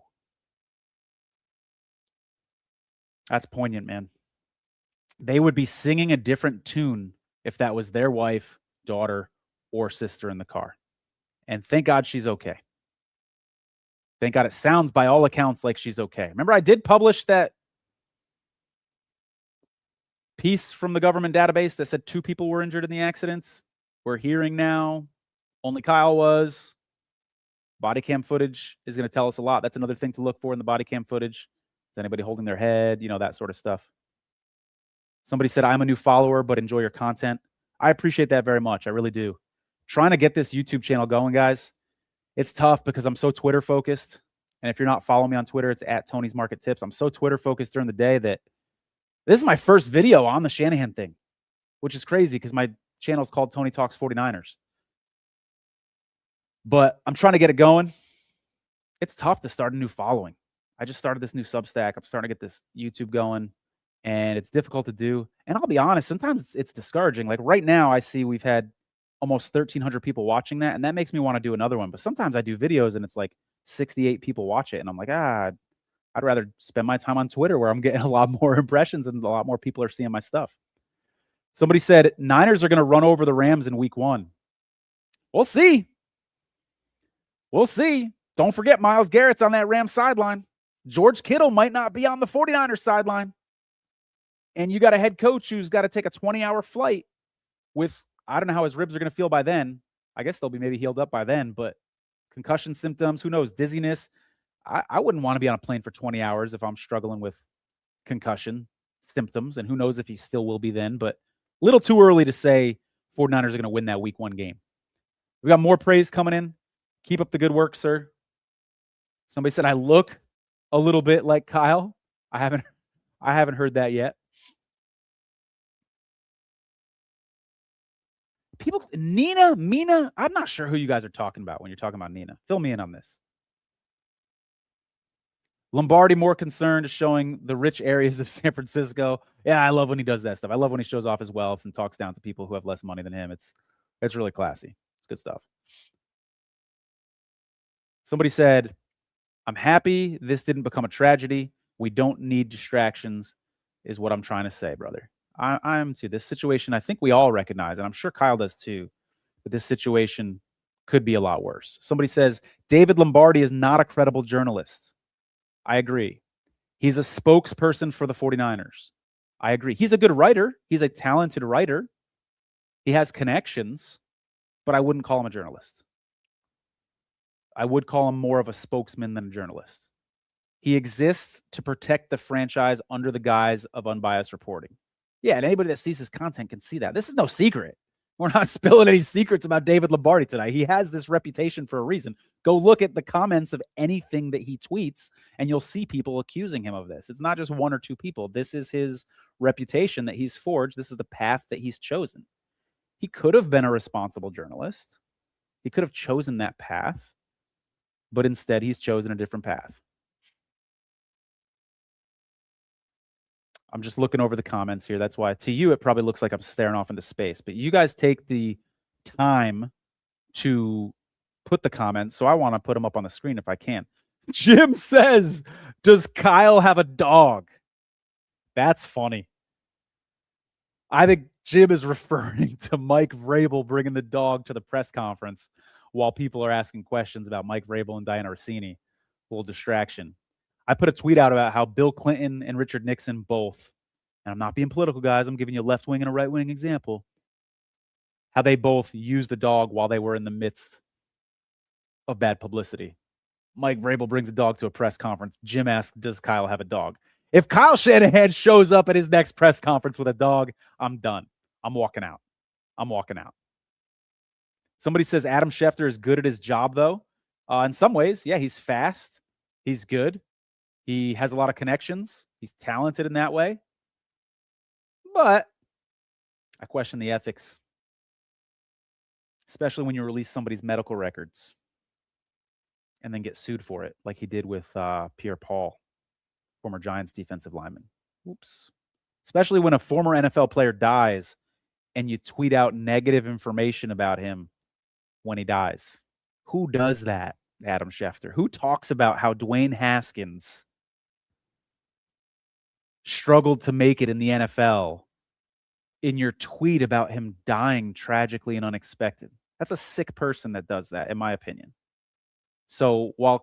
[SPEAKER 1] That's poignant, man. They would be singing a different tune if that was their wife, daughter, or sister in the car. And thank God she's okay. Thank God it sounds by all accounts like she's okay. Remember, I did publish that piece from the government database that said 2 people were injured in the accident. We're hearing now only Kyle was. Body cam footage is going to tell us a lot. That's another thing to look for in the body cam footage. Is anybody holding their head? You know, that sort of stuff. Somebody said, I'm a new follower, but enjoy your content. I appreciate that very much. I really do. Trying to get this YouTube channel going, guys. It's tough because I'm so Twitter focused. And if you're not following me on Twitter, it's at Tony's Market Tips. I'm so Twitter focused during the day that this is my first video on the Shanahan thing, which is crazy because my channel is called Tony Talks 49ers. But I'm trying to get it going. It's tough to start a new following. I just started this new Substack. I'm starting to get this YouTube going, and it's difficult to do. And I'll be honest, sometimes it's discouraging. Like right now, I see we've had almost 1,300 people watching that, and that makes me want to do another one. But sometimes I do videos, and it's like 68 people watch it, and I'm like, I'd rather spend my time on Twitter where I'm getting a lot more impressions and a lot more people are seeing my stuff. Somebody said, Niners are going to run over the Rams in week 1. We'll see. We'll see. Don't forget Myles Garrett's on that Rams sideline. George Kittle might not be on the 49ers sideline. And you got a head coach who's got to take a 20-hour flight with, I don't know how his ribs are going to feel by then. I guess they'll be maybe healed up by then, but concussion symptoms, who knows, dizziness. I wouldn't want to be on a plane for 20 hours if I'm struggling with concussion symptoms, and who knows if he still will be then, but a little too early to say 49ers are going to win that week 1 game. We got more praise coming in. Keep up the good work, sir. Somebody said I look a little bit like Kyle. I haven't heard that yet. people, Mina, I'm not sure who you guys are talking about when you're talking about Nina. Fill me in on this. Lombardi more concerned showing the rich areas of San Francisco. Yeah, I love when he does that stuff. I love when he shows off his wealth and talks down to people who have less money than him. It's really classy. It's good stuff. Somebody said, I'm happy this didn't become a tragedy. We don't need distractions, is what I'm trying to say, brother. I'm too. This situation, I think we all recognize, and I'm sure Kyle does too, that this situation could be a lot worse. Somebody says, David Lombardi is not a credible journalist. I agree. He's a spokesperson for the 49ers. I agree. He's a good writer. He's a talented writer. He has connections, but I wouldn't call him a journalist. I would call him more of a spokesman than a journalist. He exists to protect the franchise under the guise of unbiased reporting. Yeah, and anybody that sees his content can see that. This is no secret. We're not spilling any secrets about David Lombardi tonight. He has this reputation for a reason. Go look at the comments of anything that he tweets, and you'll see people accusing him of this. It's not just one or two people. This is his reputation that he's forged. This is the path that he's chosen. He could have been a responsible journalist. He could have chosen that path, but instead he's chosen a different path. I'm just looking over the comments here. That's why to you, it probably looks like I'm staring off into space, but you guys take the time to put the comments. So I want to put them up on the screen if I can. Jim says, does Kyle have a dog? That's funny. I think Jim is referring to Mike Vrabel bringing the dog to the press conference while people are asking questions about Mike Vrabel and Diana Rossini. A little distraction. I put a tweet out about how Bill Clinton and Richard Nixon both, and I'm not being political, guys, I'm giving you a left-wing and a right-wing example, how they both used the dog while they were in the midst of bad publicity. Mike Vrabel brings a dog to a press conference. Jim asks, does Kyle have a dog? If Kyle Shanahan shows up at his next press conference with a dog, I'm done. I'm walking out. Somebody says Adam Schefter is good at his job, though. In some ways, yeah, he's fast. He's good. He has a lot of connections. He's talented in that way. But I question the ethics, especially when you release somebody's medical records and then get sued for it, like he did with Pierre Paul, former Giants defensive lineman. Oops. Especially when a former NFL player dies and you tweet out negative information about him when he dies. Who does that, Adam Schefter? Who talks about how Dwayne Haskins struggled to make it in the NFL in your tweet about him dying tragically and unexpected? That's a sick person that does that, in my opinion. So while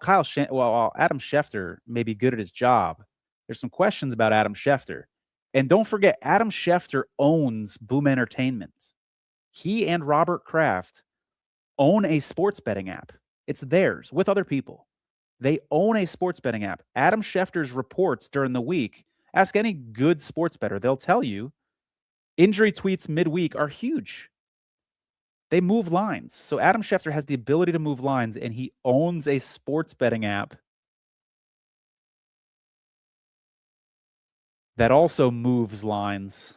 [SPEAKER 1] while Adam Schefter may be good at his job, there's some questions about Adam Schefter. And don't forget, Adam Schefter owns Boom Entertainment. He and Robert Kraft own a sports betting app. It's theirs with other people. They own a sports betting app. Adam Schefter's reports during the week, ask any good sports bettor, they'll tell you injury tweets midweek are huge. They move lines. So Adam Schefter has the ability to move lines, and he owns a sports betting app that also moves lines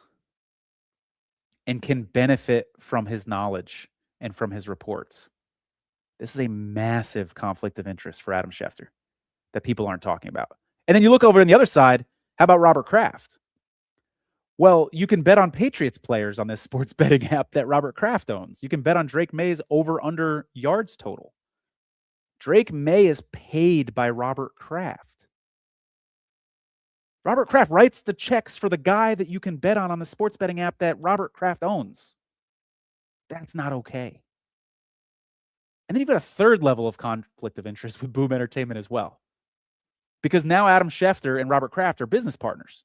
[SPEAKER 1] and can benefit from his knowledge and from his reports. This is a massive conflict of interest for Adam Schefter that people aren't talking about. And then you look over on the other side, how about Robert Kraft? Well, you can bet on Patriots players on this sports betting app that Robert Kraft owns. You can bet on Drake May's over-under yards total. Drake May is paid by Robert Kraft. Robert Kraft writes the checks for the guy that you can bet on the sports betting app that Robert Kraft owns. That's not okay. And then you've got a third level of conflict of interest with Boom Entertainment as well. Because now Adam Schefter and Robert Kraft are business partners.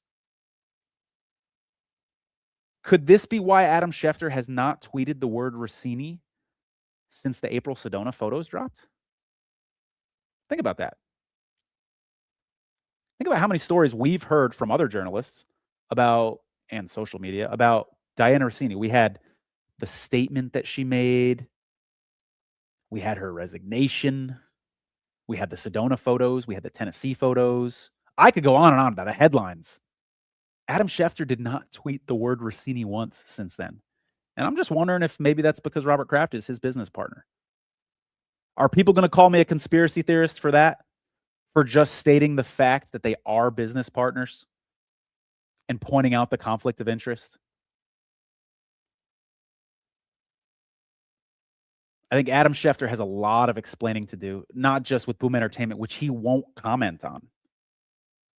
[SPEAKER 1] Could this be why Adam Schefter has not tweeted the word Rossini since the April Sedona photos dropped? Think about that. Think about how many stories we've heard from other journalists about, and social media, about Diana Rossini. We had the statement that she made. We had her resignation. We had the Sedona photos. We had the Tennessee photos. I could go on and on about the headlines. Adam Schefter did not tweet the word Rossini once since then. And I'm just wondering if maybe that's because Robert Kraft is his business partner. Are people going to call me a conspiracy theorist for that? For just stating the fact that they are business partners and pointing out the conflict of interest? I think Adam Schefter has a lot of explaining to do, not just with Boom Entertainment, which he won't comment on.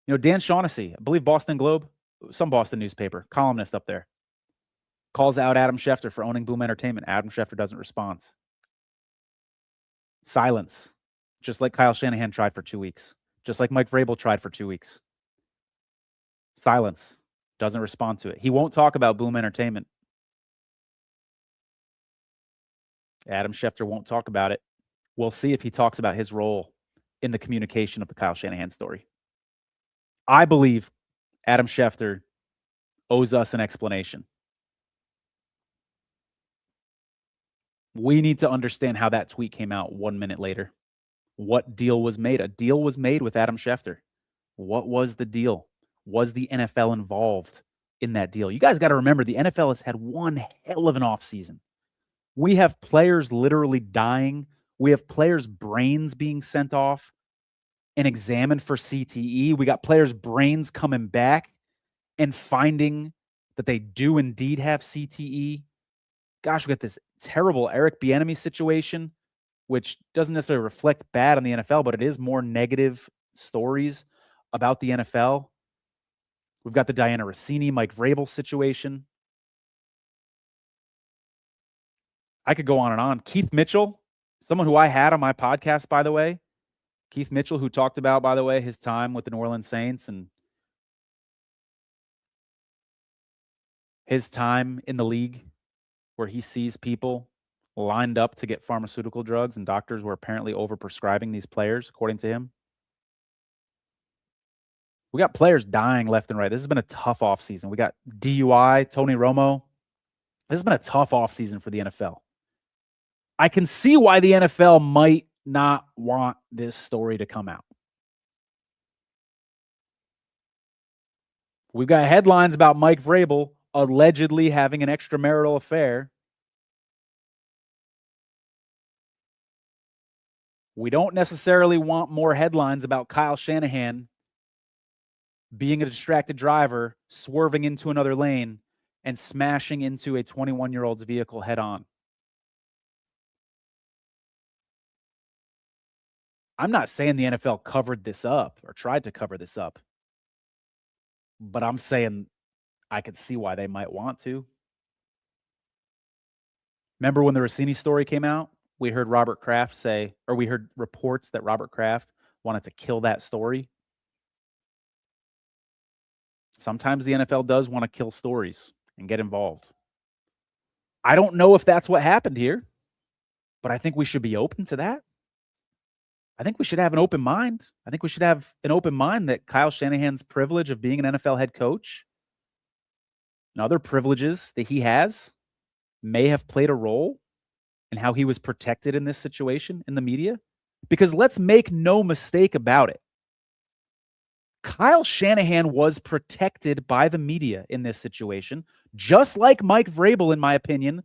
[SPEAKER 1] You know, Dan Shaughnessy, I believe Boston Globe, some Boston newspaper, columnist up there, calls out Adam Schefter for owning Boom Entertainment. Adam Schefter doesn't respond. Silence. Just like Kyle Shanahan tried for 2 weeks. Just like Mike Vrabel tried for 2 weeks. Silence. Doesn't respond to it. He won't talk about Boom Entertainment. Adam Schefter won't talk about it. We'll see if he talks about his role in the communication of the Kyle Shanahan story. I believe Adam Schefter owes us an explanation. We need to understand how that tweet came out 1 minute later. What deal was made? A deal was made with Adam Schefter. What was the deal? Was the NFL involved in that deal? You guys got to remember, the NFL has had one hell of an offseason. We have players literally dying. We have players' brains being sent off and examined for CTE. We got players' brains coming back and finding that they do indeed have CTE. Gosh, we got this terrible Eric Bieniemy situation, which doesn't necessarily reflect bad on the NFL, but it is more negative stories about the NFL. We've got the Diana Rossini, Mike Vrabel situation. I could go on and on. Keith Mitchell, someone who I had on my podcast, by the way. Keith Mitchell, who talked about, by the way, his time with the New Orleans Saints and his time in the league where he sees people lined up to get pharmaceutical drugs and doctors were apparently overprescribing these players, according to him. We got players dying left and right. This has been a tough offseason. We got DUI, Tony Romo. This has been a tough offseason for the NFL. I can see why the NFL might not want this story to come out. We've got headlines about Mike Vrabel allegedly having an extramarital affair. We don't necessarily want more headlines about Kyle Shanahan being a distracted driver, swerving into another lane, and smashing into a 21-year-old's vehicle head on. I'm not saying the NFL covered this up or tried to cover this up, but I'm saying I could see why they might want to. Remember when the Rossini story came out? We heard Robert Kraft say, or we heard reports that Robert Kraft wanted to kill that story. Sometimes the NFL does want to kill stories and get involved. I don't know if that's what happened here, but I think we should be open to that. I think we should have an open mind. I think we should have an open mind that Kyle Shanahan's privilege of being an NFL head coach and other privileges that he has may have played a role in how he was protected in this situation in the media. Because let's make no mistake about it. Kyle Shanahan was protected by the media in this situation, just like Mike Vrabel, in my opinion,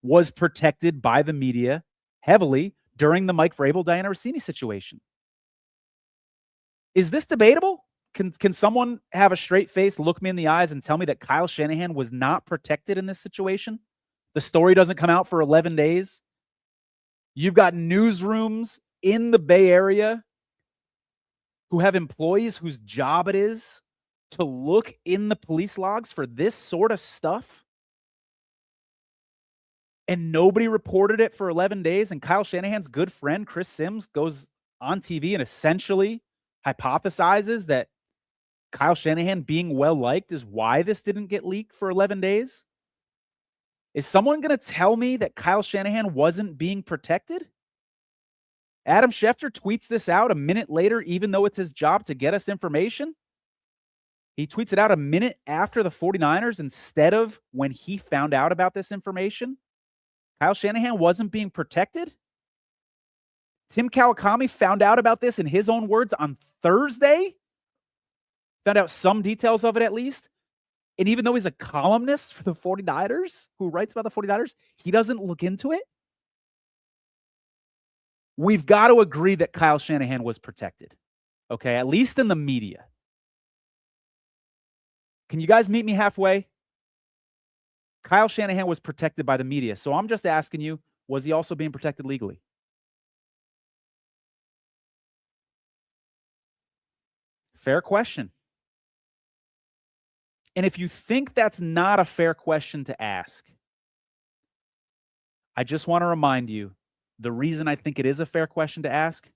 [SPEAKER 1] was protected by the media heavily during the Mike Vrabel, Diana Rossini situation. Is this debatable? Can someone have a straight face, look me in the eyes, and tell me that Kyle Shanahan was not protected in this situation? The story doesn't come out for 11 days. You've got newsrooms in the Bay Area who have employees whose job it is to look in the police logs for this sort of stuff. And nobody reported it for 11 days. And Kyle Shanahan's good friend, Chris Sims, goes on TV and essentially hypothesizes that Kyle Shanahan being well-liked is why this didn't get leaked for 11 days. Is someone going to tell me that Kyle Shanahan wasn't being protected? Adam Schefter tweets this out a minute later, even though it's his job to get us information. He tweets it out a minute after the 49ers instead of when he found out about this information. Kyle Shanahan wasn't being protected. Tim Kawakami found out about this in his own words on Thursday. Found out some details of it at least. And even though he's a columnist for the 49ers who writes about the 49ers, he doesn't look into it. We've got to agree that Kyle Shanahan was protected. Okay, at least in the media. Can you guys meet me halfway? Kyle Shanahan was protected by the media. So I'm just asking you, was he also being protected legally? Fair question. And if you think that's not a fair question to ask, I just want to remind you, the reason I think it is a fair question to ask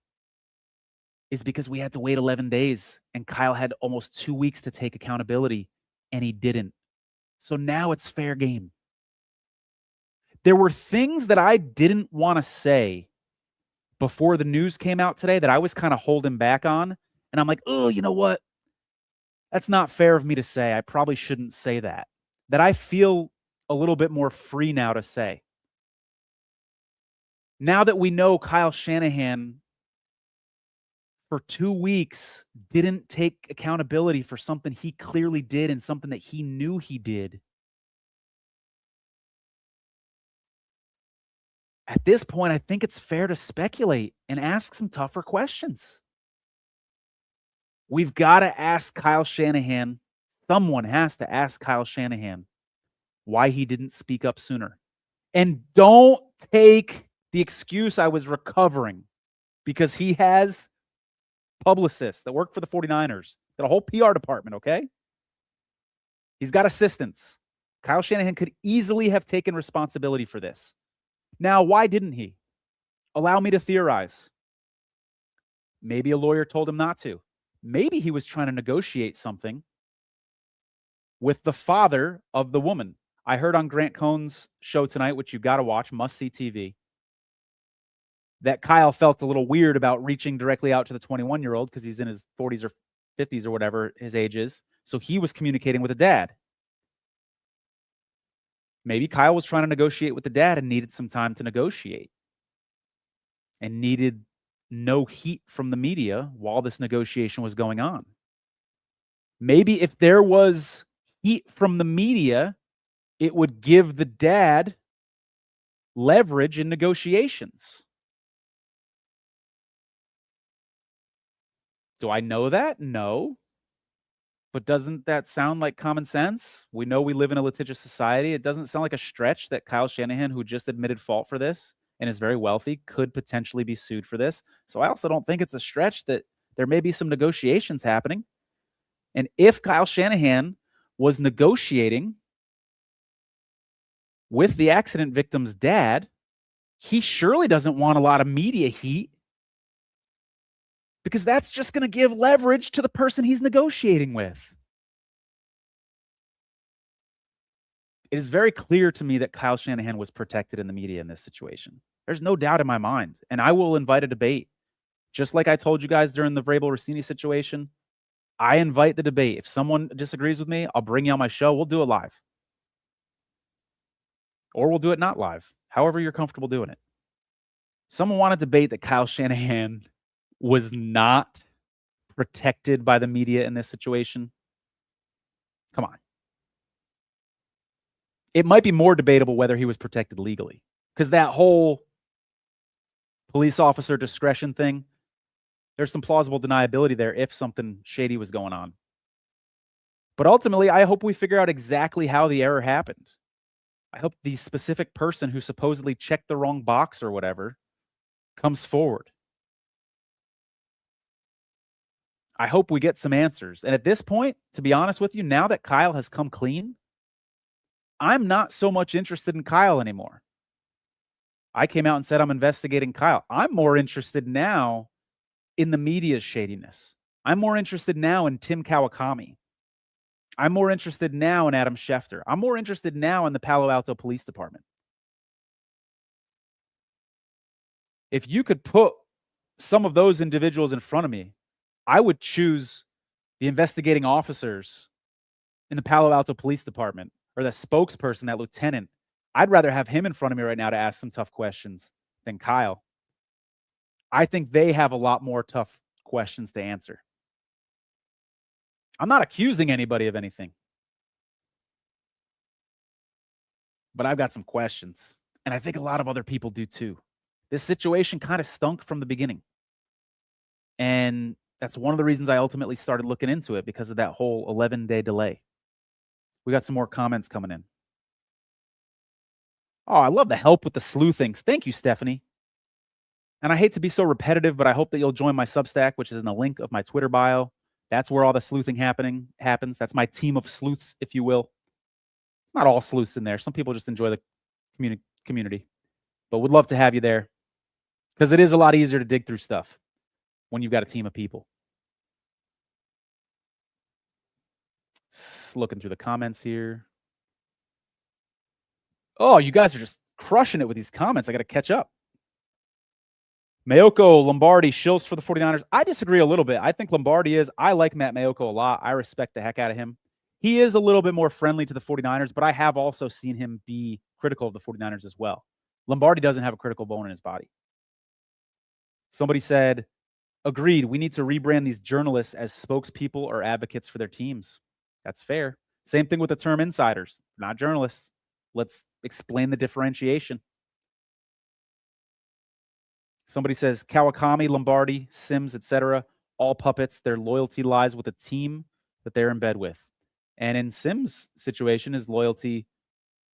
[SPEAKER 1] is because we had to wait 11 days and Kyle had almost 2 weeks to take accountability and he didn't. So now it's fair game. There were things that I didn't want to say before the news came out today that I was kind of holding back on. And I'm like, oh, you know what? That's not fair of me to say. I probably shouldn't say that. That I feel a little bit more free now to say. Now that we know Kyle Shanahan for 2 weeks didn't take accountability for something he clearly did and something that he knew he did. At this point, I think it's fair to speculate and ask some tougher questions. We've got to ask Kyle Shanahan. Someone has to ask Kyle Shanahan why he didn't speak up sooner. And don't take the excuse I was recovering, because he has publicists that work for the 49ers, got a whole PR department, okay? He's got assistants. Kyle Shanahan could easily have taken responsibility for this. Now, why didn't he? Allow me to theorize. Maybe a lawyer told him not to. Maybe he was trying to negotiate something with the father of the woman. I heard on Grant Cohn's show tonight, which you got to watch, must-see TV, that Kyle felt a little weird about reaching directly out to the 21-year-old because he's in his 40s or 50s or whatever his age is. So he was communicating with the dad. Maybe Kyle was trying to negotiate with the dad and needed some time to negotiate and needed no heat from the media while this negotiation was going on. Maybe if there was heat from the media, it would give the dad leverage in negotiations. Do I know that? No. But doesn't that sound like common sense? We know we live in a litigious society. It doesn't sound like a stretch that Kyle Shanahan, who just admitted fault for this and is very wealthy, could potentially be sued for this. So I also don't think it's a stretch that there may be some negotiations happening. And if Kyle Shanahan was negotiating with the accident victim's dad, he surely doesn't want a lot of media heat, because that's just going to give leverage to the person he's negotiating with. It is very clear to me that Kyle Shanahan was protected in the media in this situation. There's no doubt in my mind. And I will invite a debate. Just like I told you guys during the Vrabel Rossini situation, I invite the debate. If someone disagrees with me, I'll bring you on my show. We'll do it live. Or we'll do it not live. However you're comfortable doing it. Someone want to debate that Kyle Shanahan was not protected by the media in this situation? Come on. It might be more debatable whether he was protected legally, because that whole police officer discretion thing, there's some plausible deniability there if something shady was going on. But ultimately, I hope we figure out exactly how the error happened. I hope the specific person who supposedly checked the wrong box or whatever comes forward. I hope we get some answers. And at this point, to be honest with you, now that Kyle has come clean, I'm not so much interested in Kyle anymore. I came out and said I'm investigating Kyle. I'm more interested now in the media's shadiness. I'm more interested now in Tim Kawakami. I'm more interested now in Adam Schefter. I'm more interested now in the Palo Alto Police Department. If you could put some of those individuals in front of me, I would choose the investigating officers in the Palo Alto Police Department, or the spokesperson, that lieutenant. I'd rather have him in front of me right now to ask some tough questions than Kyle. I think they have a lot more tough questions to answer. I'm not accusing anybody of anything. but I've got some questions. And I think a lot of other people do too. This situation kind of stunk from the beginning. And that's one of the reasons I ultimately started looking into it, because of that whole 11-day delay. We got some more comments coming in. Oh, I love the help with the sleuthings. Thank you, Stephanie. And I hate to be so repetitive, but I hope that you'll join my Substack, which is in the link of my Twitter bio. That's where all the sleuthing happens. That's my team of sleuths, if you will. It's not all sleuths in there. Some people just enjoy the community. But would love to have you there, because it is a lot easier to dig through stuff when you've got a team of people. Looking through the comments here. Oh, you guys are just crushing it with these comments. I got to catch up. Mayoko, Lombardi, shills for the 49ers. I disagree a little bit. I think Lombardi is. I like Matt Mayoko a lot. I respect the heck out of him. He is a little bit more friendly to the 49ers, but I have also seen him be critical of the 49ers as well. Lombardi doesn't have a critical bone in his body. Somebody said, agreed, we need to rebrand these journalists as spokespeople or advocates for their teams. That's fair. Same thing with the term insiders, not journalists. Let's explain the differentiation. Somebody says Kawakami, Lombardi, Sims, etc., all puppets. Their loyalty lies with a team that they're in bed with. And in Sims' situation, his loyalty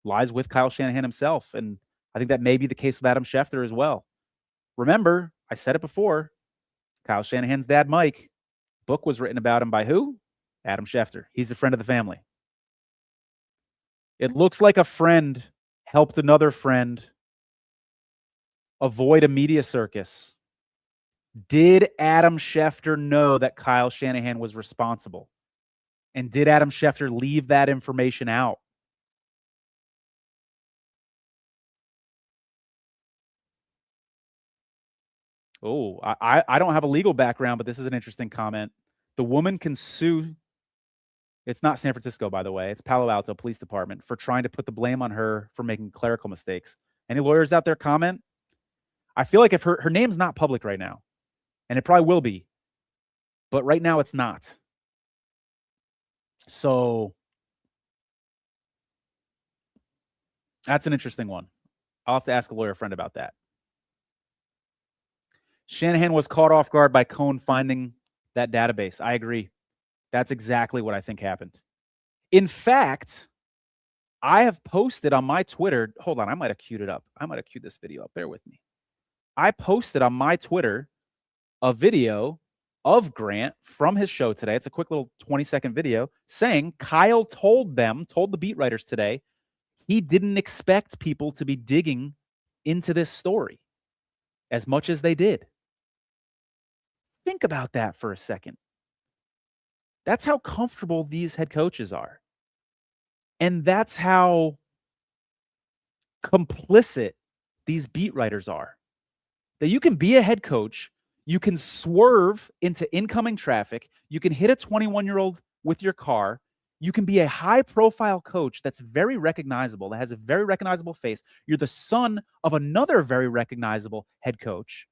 [SPEAKER 1] lies with Kyle Shanahan himself. And I think that may be the case with Adam Schefter as well. Remember, I said it before, Kyle Shanahan's dad, Mike, book was written about him by who? Adam Schefter. He's a friend of the family. It looks like a friend helped another friend avoid a media circus. Did Adam Schefter know that Kyle Shanahan was responsible? And did Adam Schefter leave that information out? Oh, I don't have a legal background, but this is an interesting comment. The woman can sue. It's not San Francisco, by the way. It's Palo Alto Police Department for trying to put the blame on her for making clerical mistakes. Any lawyers out there comment? I feel like if her name's not public right now, and it probably will be, but right now it's not. So that's an interesting one. I'll have to ask a lawyer friend about that. Shanahan was caught off guard by Cohn finding that database. I agree. That's exactly what I think happened. In fact, I have posted on my Twitter. Hold on, I might have queued it up. I might have queued this video up. Bear with me. I posted on my Twitter a video of Grant from his show today. It's a quick little 20-second video saying Kyle told the beat writers today, he didn't expect people to be digging into this story as much as they did. Think about that for a second. That's how comfortable these head coaches are. And that's how complicit these beat writers are. That you can be a head coach, you can swerve into incoming traffic, you can hit a 21-year-old with your car, you can be a high-profile coach that's very recognizable, that has a very recognizable face. You're the son of another very recognizable head coach.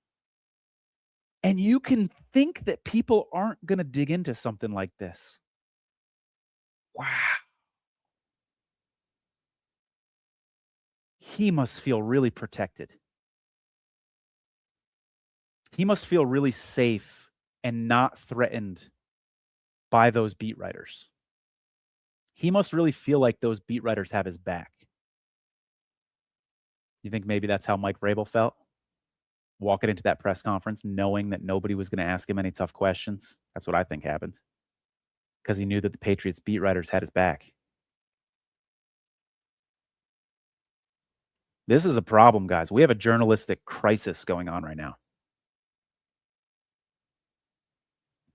[SPEAKER 1] And you can think that people aren't going to dig into something like this. Wow. He must feel really protected. He must feel really safe and not threatened by those beat writers. He must really feel like those beat writers have his back. You think maybe that's how Mike Vrabel felt? Walking into that press conference knowing that nobody was going to ask him any tough questions. That's what I think happened. Because he knew that the Patriots beat writers had his back. This is a problem, guys. We have a journalistic crisis going on right now.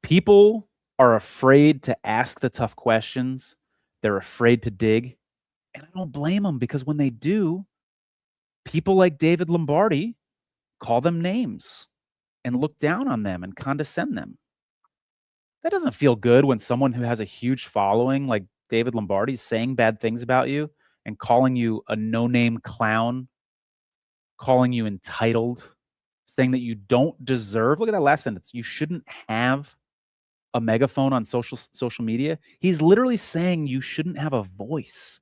[SPEAKER 1] People are afraid to ask the tough questions. They're afraid to dig. And I don't blame them, because when they do, people like David Lombardi call them names and look down on them and condescend them. That doesn't feel good when someone who has a huge following like David Lombardi is saying bad things about you and calling you a no-name clown, calling you entitled, saying that you don't deserve. Look at that last sentence. You shouldn't have a megaphone on social media. He's literally saying you shouldn't have a voice.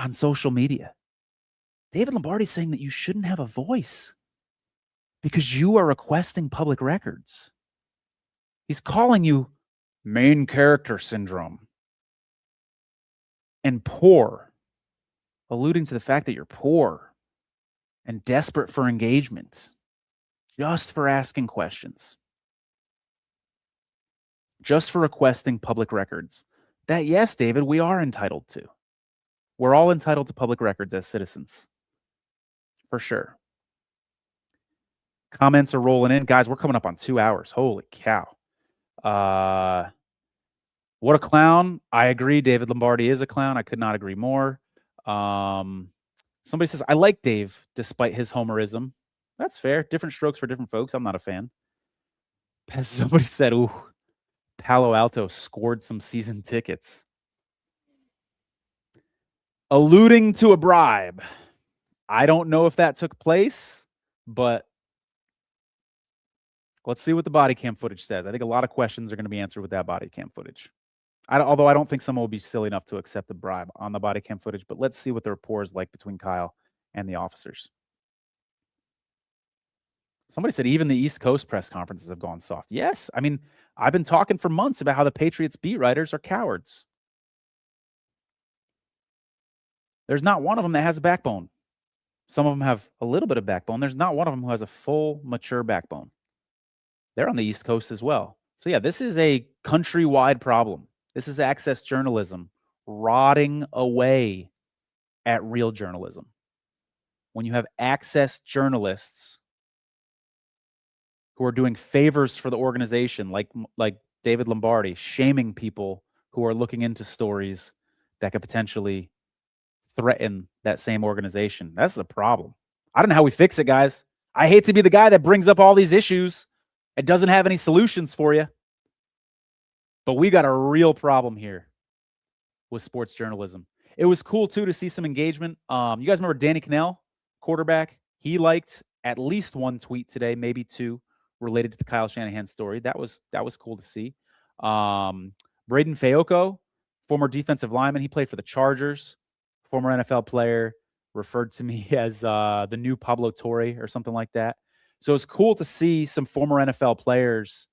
[SPEAKER 1] on social media. David Lombardi's saying that you shouldn't have a voice because you are requesting public records. He's calling you main character syndrome and poor, alluding to the fact that you're poor and desperate for engagement just for asking questions, just for requesting public records that, yes, David, we are entitled to. We're all entitled to public records as citizens, for sure. Comments are rolling in. Guys, we're coming up on 2 hours. Holy cow. What a clown. I agree. David Lombardi is a clown. I could not agree more. Somebody says, I like Dave despite his homerism. That's fair. Different strokes for different folks. I'm not a fan. Somebody said, ooh, Palo Alto scored some season tickets. Alluding to a bribe. I don't know if that took place, but let's see what the body cam footage says. I think a lot of questions are going to be answered with that body cam footage. Although I don't think someone will be silly enough to accept the bribe on the body cam footage, but let's see what the rapport is like between Kyle and the officers. Somebody said even the East Coast press conferences have gone soft. Yes. I mean, I've been talking for months about how the Patriots beat writers are cowards. There's not one of them that has a backbone. Some of them have a little bit of backbone. There's not one of them who has a full, mature backbone. They're on the East Coast as well. So yeah, this is a countrywide problem. This is access journalism rotting away at real journalism. When you have access journalists who are doing favors for the organization, like David Lombardi, shaming people who are looking into stories that could potentially threaten that same organization. That's a problem. I don't know how we fix it, guys. I hate to be the guy that brings up all these issues and doesn't have any solutions for you. But we got a real problem here with sports journalism. It was cool, too, to see some engagement. You guys remember Danny Cannell, quarterback? He liked at least one tweet today, maybe two, related to the Kyle Shanahan story. That was cool to see. Braden Fayoko, former defensive lineman. He played for the Chargers, former NFL player, referred to me as the new Pablo Torre or something like that. So it's cool to see some former NFL players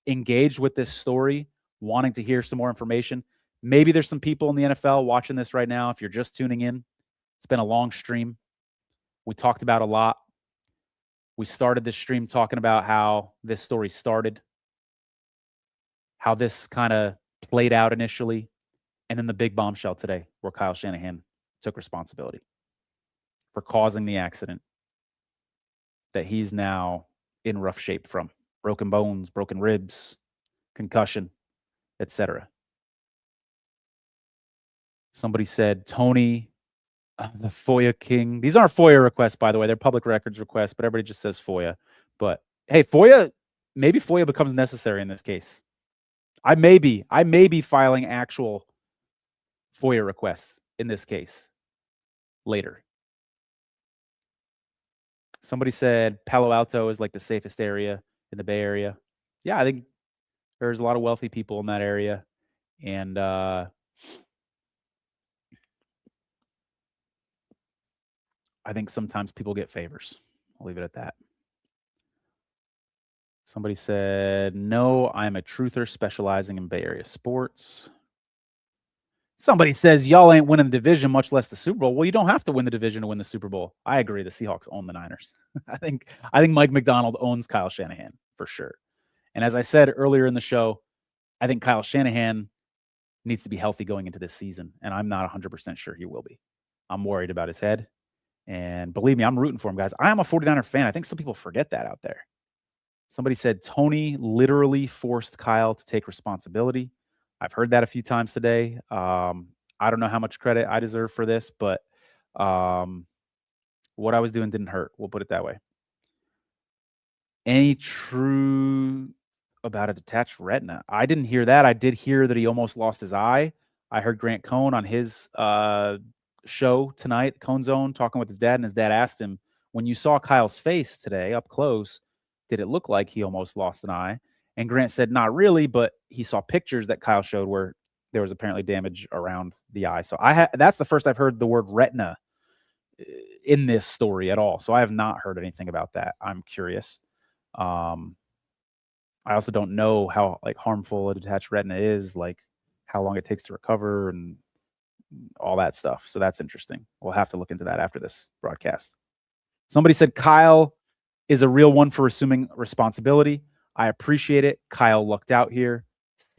[SPEAKER 1] engaged with this story, wanting to hear some more information. Maybe there's some people in the NFL watching this right now. If you're just tuning in, it's been a long stream. We talked about a lot. We started this stream talking about how this story started, how this kind of played out initially, and then the big bombshell today where Kyle Shanahan took responsibility for causing the accident that he's now in rough shape from. Broken bones, broken ribs, concussion, etc. Somebody said, Tony, the FOIA king. These aren't FOIA requests, by the way. They're public records requests, but everybody just says FOIA. But hey, maybe FOIA becomes necessary in this case. I may be filing actual FOIA requests in this case later. Somebody said Palo Alto is like the safest area in the Bay Area. Yeah, I think there's a lot of wealthy people in that area. And I think sometimes people get favors. I'll leave it at that. Somebody said, no, I'm a truther specializing in Bay Area sports. Somebody says, y'all ain't winning the division, much less the Super Bowl. Well, you don't have to win the division to win the Super Bowl. I agree. The Seahawks own the Niners. I think Mike McDonald owns Kyle Shanahan for sure. And as I said earlier in the show, I think Kyle Shanahan needs to be healthy going into this season. And I'm not 100% sure he will be. I'm worried about his head. And believe me, I'm rooting for him, guys. I am a 49er fan. I think some people forget that out there. Somebody said Tony literally forced Kyle to take responsibility. I've heard that a few times today. I don't know how much credit I deserve for this, but what I was doing didn't hurt. We'll put it that way. Any true about a detached retina? I didn't hear that. I did hear that he almost lost his eye. I heard Grant Cohn on his show tonight, Cohn Zone, talking with his dad, and his dad asked him, when you saw Kyle's face today up close, did it look like he almost lost an eye? And Grant said, not really, but he saw pictures that Kyle showed where there was apparently damage around the eye. So that's the first I've heard the word retina in this story at all. So I have not heard anything about that. I'm curious. I also don't know how harmful a detached retina is, like how long it takes to recover and all that stuff. So that's interesting. We'll have to look into that after this broadcast. Somebody said Kyle is a real one for assuming responsibility. I appreciate it. Kyle lucked out here.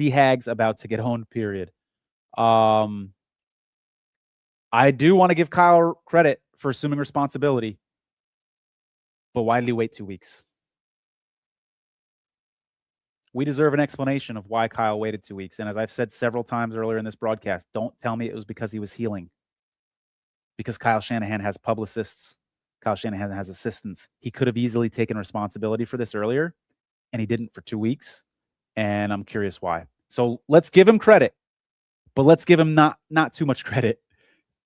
[SPEAKER 1] Seahag's about to get owned, period. I do want to give Kyle credit for assuming responsibility, but why did he wait 2 weeks? We deserve an explanation of why Kyle waited 2 weeks. And as I've said several times earlier in this broadcast, don't tell me it was because he was healing. Because Kyle Shanahan has publicists. Kyle Shanahan has assistants. He could have easily taken responsibility for this earlier, and he didn't for 2 weeks. And I'm curious why. So let's give him credit, but let's give him not too much credit,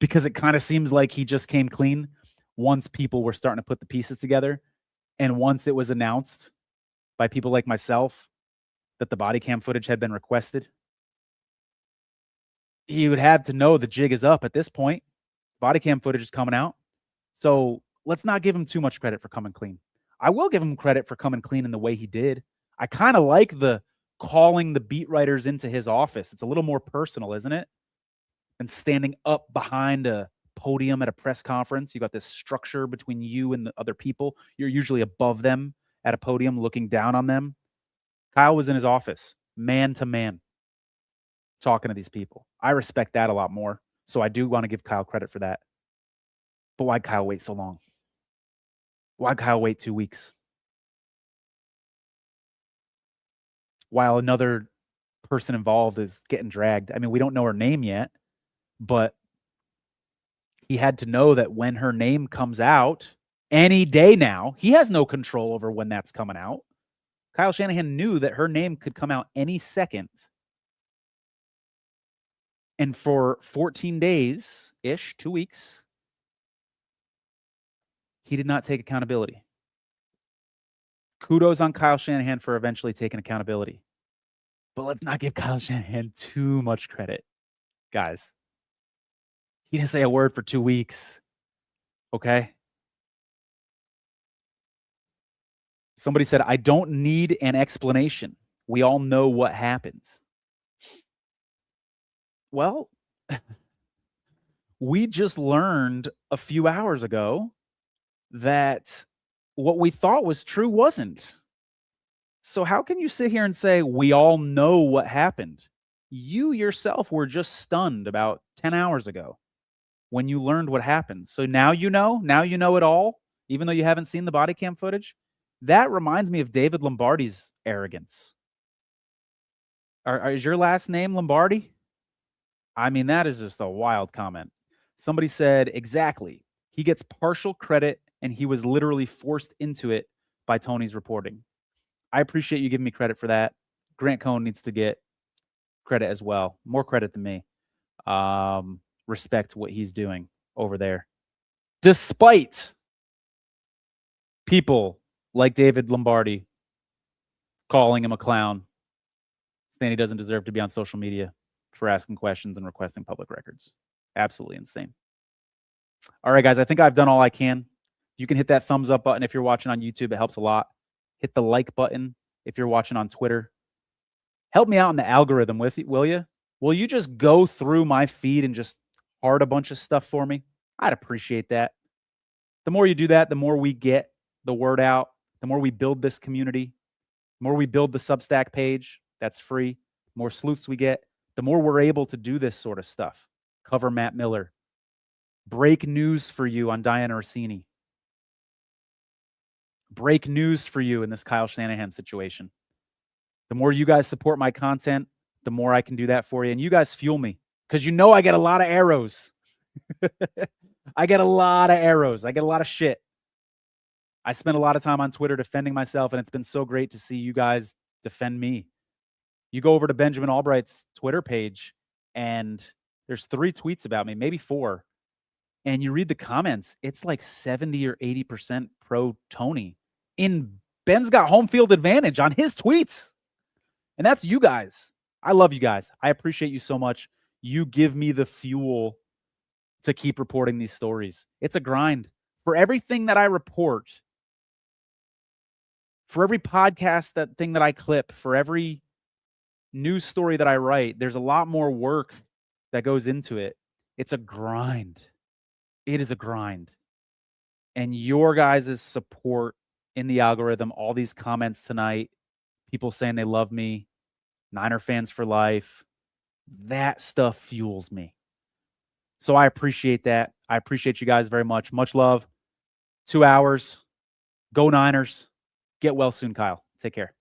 [SPEAKER 1] because it kind of seems like he just came clean once people were starting to put the pieces together. And once it was announced by people like myself that the body cam footage had been requested, he would have to know the jig is up at this point. Body cam footage is coming out. So let's not give him too much credit for coming clean. I will give him credit for coming clean in the way he did. I kind of like the calling the beat writers into his office. It's a little more personal, isn't it? And standing up behind a podium at a press conference. You got this structure between you and the other people. You're usually above them at a podium looking down on them. Kyle was in his office, man to man, talking to these people. I respect that a lot more. So I do want to give Kyle credit for that. But why'd Kyle wait so long? Why'd Kyle wait 2 weeks? While another person involved is getting dragged. I mean, we don't know her name yet, but he had to know that when her name comes out any day now, he has no control over when that's coming out. Kyle Shanahan knew that her name could come out any second. And for 14 days-ish, 2 weeks, he did not take accountability. Kudos on Kyle Shanahan for eventually taking accountability. But let's not give Kyle Shanahan too much credit, guys. He didn't say a word for 2 weeks. Okay? Somebody said, I don't need an explanation. We all know what happened. Well, we just learned a few hours ago that what we thought was true wasn't. So how can you sit here and say, we all know what happened? You yourself were just stunned about 10 hours ago when you learned what happened. So now you know it all, even though you haven't seen the body cam footage. That reminds me of David Lombardi's arrogance. Is your last name Lombardi? I mean, that is just a wild comment. Somebody said, exactly. He gets partial credit, and he was literally forced into it by Tony's reporting. I appreciate you giving me credit for that. Grant Cohn needs to get credit as well. More credit than me. Respect what he's doing over there. Despite people like David Lombardi calling him a clown, saying he doesn't deserve to be on social media for asking questions and requesting public records. Absolutely insane. All right, guys, I think I've done all I can. You can hit that thumbs up button if you're watching on YouTube. It helps a lot. Hit the like button if you're watching on Twitter. Help me out in the algorithm, will you? Will you just go through my feed and just heart a bunch of stuff for me? I'd appreciate that. The more you do that, the more we get the word out, the more we build this community, the more we build the Substack page that's free, the more sleuths we get, the more we're able to do this sort of stuff. Cover Matt Miller. Break news for you on Diana Orsini. Break news for you in this Kyle Shanahan situation. The more you guys support my content, the more I can do that for you. And you guys fuel me, because you know I get a lot of arrows. I get a lot of arrows. I get a lot of shit. I spend a lot of time on Twitter defending myself, and it's been so great to see you guys defend me. You go over to Benjamin Albright's Twitter page, and there's 3 tweets about me, maybe 4. And you read the comments, it's like 70 or 80% pro Tony. Ben's got home field advantage on his tweets. And that's you guys. I love you guys. I appreciate you so much. You give me the fuel to keep reporting these stories. It's a grind. For everything that I report, for every podcast, that thing that I clip, for every news story that I write, there's a lot more work that goes into it. It's a grind. It is a grind. And your guys' support in the algorithm, all these comments tonight, people saying they love me, Niner fans for life, that stuff fuels me. So I appreciate that. I appreciate you guys very much. Much love. 2 hours. Go Niners. Get well soon, Kyle. Take care.